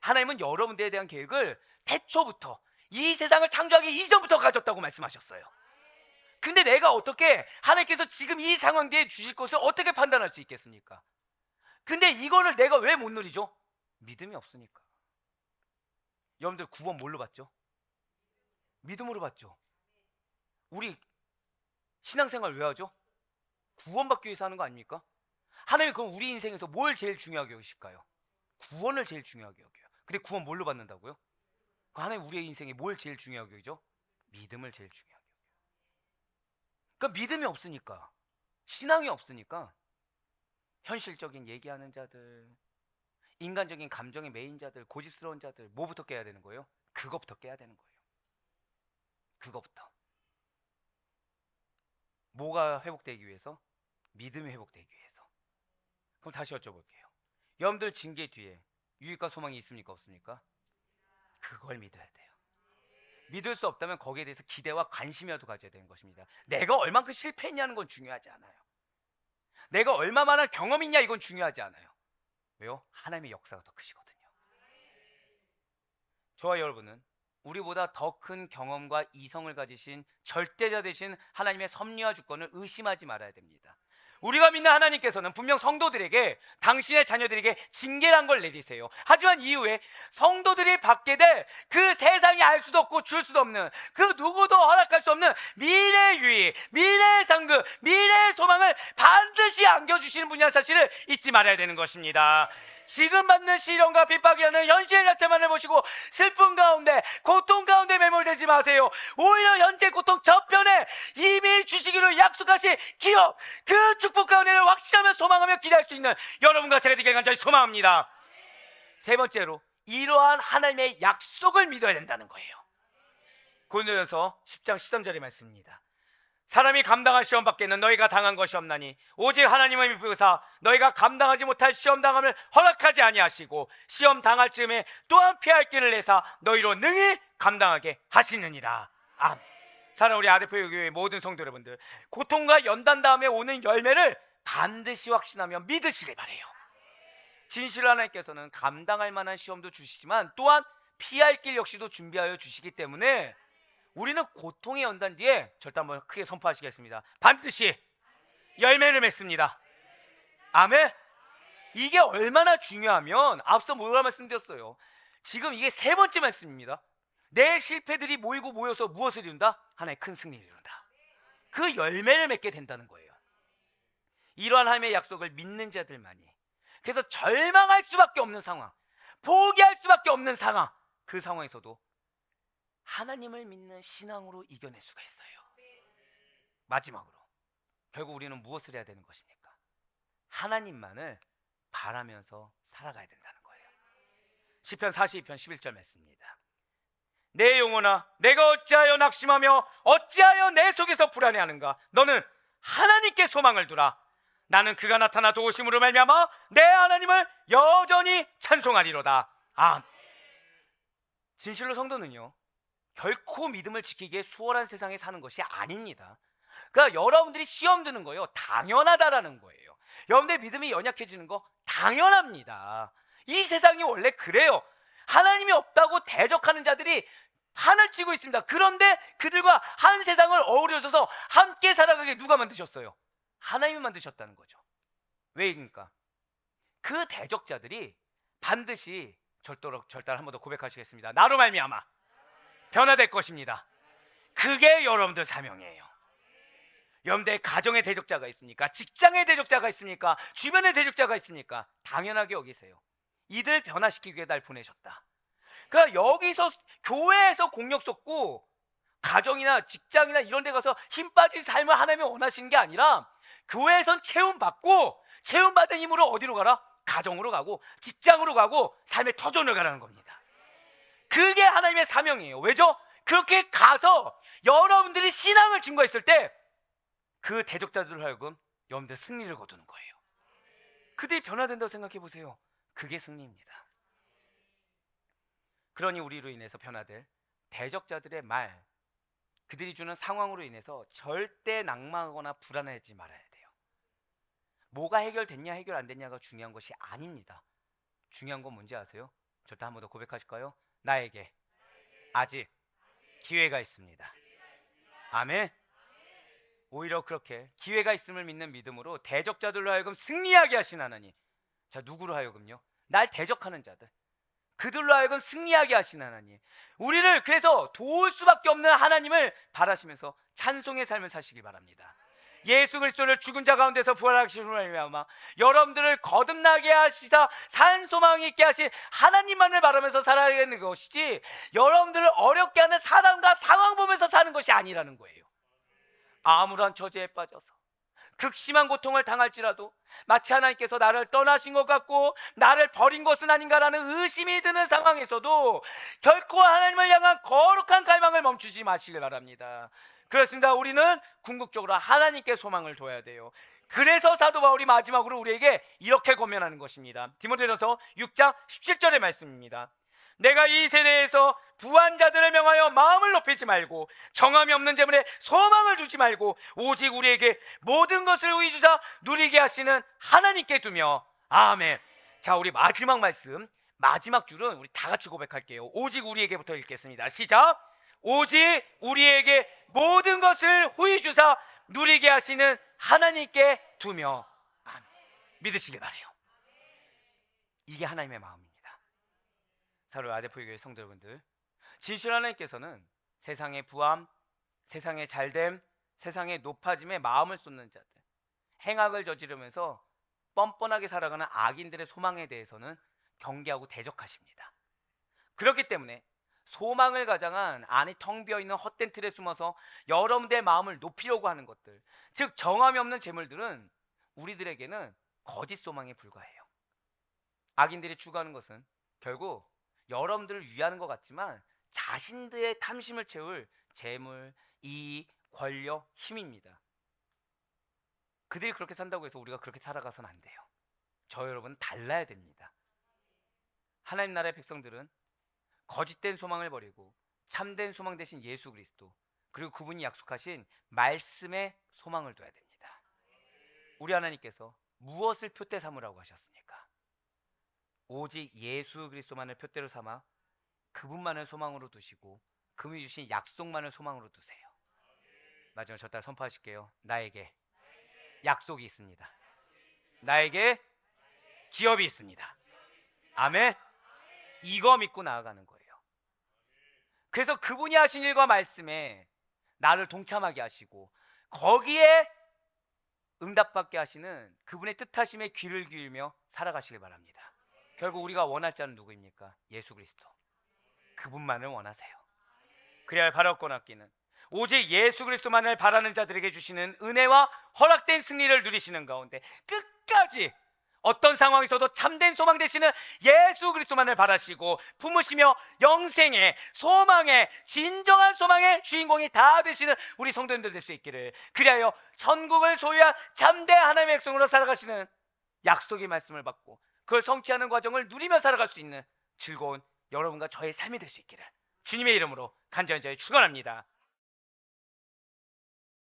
A: 하나님은 여러분들에 대한 계획을 태초부터, 이 세상을 창조하기 이전부터 가졌다고 말씀하셨어요. 근데 내가 어떻게 하나님께서 지금 이 상황 뒤에 주실 것을 어떻게 판단할 수 있겠습니까? 근데 이거를 내가 왜 못 누리죠? 믿음이 없으니까. 여러분들 구원 뭘로 받죠? 믿음으로 받죠. 우리 신앙생활 왜 하죠? 구원받기 위해서 하는 거 아닙니까? 하나님이 그럼 우리 인생에서 뭘 제일 중요하게 여기실까요? 구원을 제일 중요하게 여겨요. 근데 구원 뭘로 받는다고요? 하나님 우리의 인생에 뭘 제일 중요하게 여기죠? 믿음을 제일 중요하게 여겨요. 그러니까 믿음이 없으니까, 신앙이 없으니까 현실적인 얘기하는 자들, 인간적인 감정의 메인 자들, 고집스러운 자들, 뭐부터 깨야 되는 거예요? 그거부터 깨야 되는 거예요. 그거부터. 뭐가 회복되기 위해서? 믿음이 회복되기 위해서. 그럼 다시 여쭤볼게요. 여러분들 징계 뒤에 유익과 소망이 있습니까? 없습니까? 그걸 믿어야 돼요. 믿을 수 없다면 거기에 대해서 기대와 관심이라도 가져야 되는 것입니다. 내가 얼만큼 실패했냐는 건 중요하지 않아요. 내가 얼마만한 경험이 있냐 이건 중요하지 않아요. 왜요? 하나님의 역사가 더 크시거든요. 저와 여러분은 우리보다 더 큰 경험과 이성을 가지신 절대자 되신 하나님의 섭리와 주권을 의심하지 말아야 됩니다. 우리가 믿는 하나님께서는 분명 성도들에게, 당신의 자녀들에게 징계란 걸 내리세요. 하지만 이후에 성도들이 받게 될 그 세상이 알 수도 없고 줄 수도 없는, 그 누구도 허락할 수 없는 미래의 유익, 미래의 상급, 미래의 소망을 반드시 안겨주시는 분이라는 사실을 잊지 말아야 되는 것입니다. 지금 받는 시련과 핍박이라는 현실 자체만을 보시고 슬픔 가운데, 고통 가운데 매몰되지 마세요. 오히려 현재 고통 저편에 이미 주시기로 약속하신 기업, 그 축복 가운데를 확신하며 소망하며 기대할 수 있는 여러분과 제가 되길 간절히 소망합니다. 세 번째로, 이러한 하나님의 약속을 믿어야 된다는 거예요. 고린도전서 10장 13절의 말씀입니다. 사람이 감당할 시험 밖에는 너희가 당한 것이 없나니 오직 하나님을 믿으사 너희가 감당하지 못할 시험 당함을 허락하지 아니하시고 시험 당할 즈음에 또한 피할 길을 내사 너희로 능히 감당하게 하시느니라. 아멘. 사랑하는 우리 아대표 교회 모든 성도 여러분들, 고통과 연단 다음에 오는 열매를 반드시 확신하며 믿으시길 바래요. 진실로 하나님께서는 감당할 만한 시험도 주시지만 또한 피할 길 역시도 준비하여 주시기 때문에 우리는 고통의 연단 뒤에 절대 한번 크게 선포하시겠습니다. 반드시 열매를 맺습니다. 아멘. 이게 얼마나 중요하면 앞서 뭐라 말씀드렸어요. 지금 이게 세 번째 말씀입니다. 내 실패들이 모이고 모여서 무엇을 이룬다? 하나의 큰 승리를 이룬다. 그 열매를 맺게 된다는 거예요. 이러한 하나님의 약속을 믿는 자들만이, 그래서 절망할 수밖에 없는 상황, 포기할 수밖에 없는 상황, 그 상황에서도 하나님을 믿는 신앙으로 이겨낼 수가 있어요. 마지막으로 결국 우리는 무엇을 해야 되는 것입니까? 하나님만을 바라면서 살아가야 된다는 거예요. 시편 42편 11절 말씀입니다. 내 영혼아, 내가 어찌하여 낙심하며 어찌하여 내 속에서 불안해하는가? 너는 하나님께 소망을 두라. 나는 그가 나타나 도우심으로 말미암아 내 하나님을 여전히 찬송하리로다. 아멘. 진실로 성도는요, 결코 믿음을 지키기에 수월한 세상에 사는 것이 아닙니다. 그러니까 여러분들이 시험 드는 거예요, 당연하다라는 거예요. 여러분들의 믿음이 연약해지는 거 당연합니다. 이 세상이 원래 그래요. 하나님이 없다고 대적하는 자들이 판을 치고 있습니다. 그런데 그들과 한 세상을 어우러져서 함께 살아가게 누가 만드셨어요? 하나님이 만드셨다는 거죠. 왜입니까? 그 대적자들이 반드시 절달 한 번 더 고백하시겠습니다. 나로 말미암아 변화될 것입니다. 그게 여러분들 사명이에요. 여러분들 가정의 대적자가 있습니까? 직장의 대적자가 있습니까? 주변의 대적자가 있습니까? 당연하게 여기세요. 이들 변화시키기 위해 날 보내셨다. 그러니까 여기서 교회에서 공력 쏟고 가정이나 직장이나 이런 데 가서 힘 빠진 삶을 하나님이 원하시는 게 아니라 교회에선 체험받고 체험받은 힘으로 어디로 가라? 가정으로 가고 직장으로 가고 삶의 터전을 가라는 겁니다. 그게 하나님의 사명이에요. 왜죠? 그렇게 가서 여러분들이 신앙을 증거했을 때 그 대적자들을 하여금 여러분들 승리를 거두는 거예요. 그들이 변화된다고 생각해 보세요. 그게 승리입니다. 그러니 우리로 인해서 변화될 대적자들의 말, 그들이 주는 상황으로 인해서 절대 낙망하거나 불안해하지 말아야 돼요. 뭐가 해결됐냐 해결 안 됐냐가 중요한 것이 아닙니다. 중요한 건 뭔지 아세요? 저한테 한 번 더 고백하실까요? 나에게 아직 기회가 있습니다. 아멘. 오히려 그렇게 기회가 있음을 믿는 믿음으로 대적자들로 하여금 승리하게 하신 하나님. 자, 누구로 하여금요? 날 대적하는 자들, 그들로 하여금 승리하게 하신 하나님, 우리를 그래서 도울 수밖에 없는 하나님을 바라시면서 찬송의 삶을 사시기 바랍니다. 예수 그리스도를 죽은 자 가운데서 부활하시는 말미암아 여러분들을 거듭나게 하시사 산 소망이 있게 하신 하나님만을 바라면서 살아야 되는 것이지, 여러분들을 어렵게 하는 사람과 상황 보면서 사는 것이 아니라는 거예요. 아무런 처지에 빠져서 극심한 고통을 당할지라도 마치 하나님께서 나를 떠나신 것 같고 나를 버린 것은 아닌가라는 의심이 드는 상황에서도 결코 하나님을 향한 거룩한 갈망을 멈추지 마시길 바랍니다. 그렇습니다. 우리는 궁극적으로 하나님께 소망을 둬야 돼요. 그래서 사도 바울이 마지막으로 우리에게 이렇게 권면하는 것입니다. 디모데전서 6장 17절의 말씀입니다. 내가 이 세대에서 부한 자들을 명하여 마음을 높이지 말고 정함이 없는 재물에 소망을 두지 말고 오직 우리에게 모든 것을 후히 주사 누리게 하시는 하나님께 두며. 아멘. 자, 우리 마지막 말씀, 마지막 줄은 우리 다 같이 고백할게요. 오직 우리에게부터 읽겠습니다. 시작. 오직 우리에게 모든 것을 후히 주사 누리게 하시는 하나님께 두며. 아멘. 믿으시길 바라요. 이게 하나님의 마음입니다. 사랑하는 아데포교회 성도 여러분들, 진실 하나님께서는 세상의 부함, 세상의 잘됨, 세상의 높아짐에 마음을 쏟는 자들, 행악을 저지르면서 뻔뻔하게 살아가는 악인들의 소망에 대해서는 경계하고 대적하십니다. 그렇기 때문에 소망을 가장한 안이 텅 비어있는 헛된 틀에 숨어서 여러분들의 마음을 높이려고 하는 것들, 즉 정함이 없는 재물들은 우리들에게는 거짓 소망에 불과해요. 악인들이 추구하는 것은 결국 여러분들을 위하는 것 같지만 자신들의 탐심을 채울 재물, 이익, 권력, 힘입니다. 그들이 그렇게 산다고 해서 우리가 그렇게 살아가서는 안 돼요. 저 여러분은 달라야 됩니다. 하나님 나라의 백성들은 거짓된 소망을 버리고 참된 소망 대신 예수 그리스도, 그리고 그분이 약속하신 말씀에 소망을 둬야 됩니다. 우리 하나님께서 무엇을 표대 삼으라고 하셨습니까? 오직 예수 그리스도만을 표대로 삼아 그분만을 소망으로 두시고 그분이 주신 약속만을 소망으로 두세요. 마지막으로 저 따라 선포하실게요. 나에게 약속이 있습니다. 나에게 기업이 있습니다. 아멘. 이거 믿고 나아가는 거예요. 그래서 그분이 하신 일과 말씀에 나를 동참하게 하시고 거기에 응답받게 하시는 그분의 뜻하심에 귀를 기울이며 살아가시길 바랍니다. 결국 우리가 원할 자는 누구입니까? 예수 그리스도. 그분만을 원하세요. 그래야 바랄 것 없기는 오직 예수 그리스도만을 바라는 자들에게 주시는 은혜와 허락된 승리를 누리시는 가운데 끝까지 어떤 상황에서도 참된 소망 되시는 예수 그리스도만을 바라시고 품으시며 영생의 소망의 진정한 소망의 주인공이 다 되시는 우리 성도님들 될 수 있기를, 그리하여 천국을 소유한 참된 하나님의 백성으로 살아가시는 약속의 말씀을 받고 그걸 성취하는 과정을 누리며 살아갈 수 있는 즐거운 여러분과 저의 삶이 될 수 있기를 주님의 이름으로 간절히 축원합니다.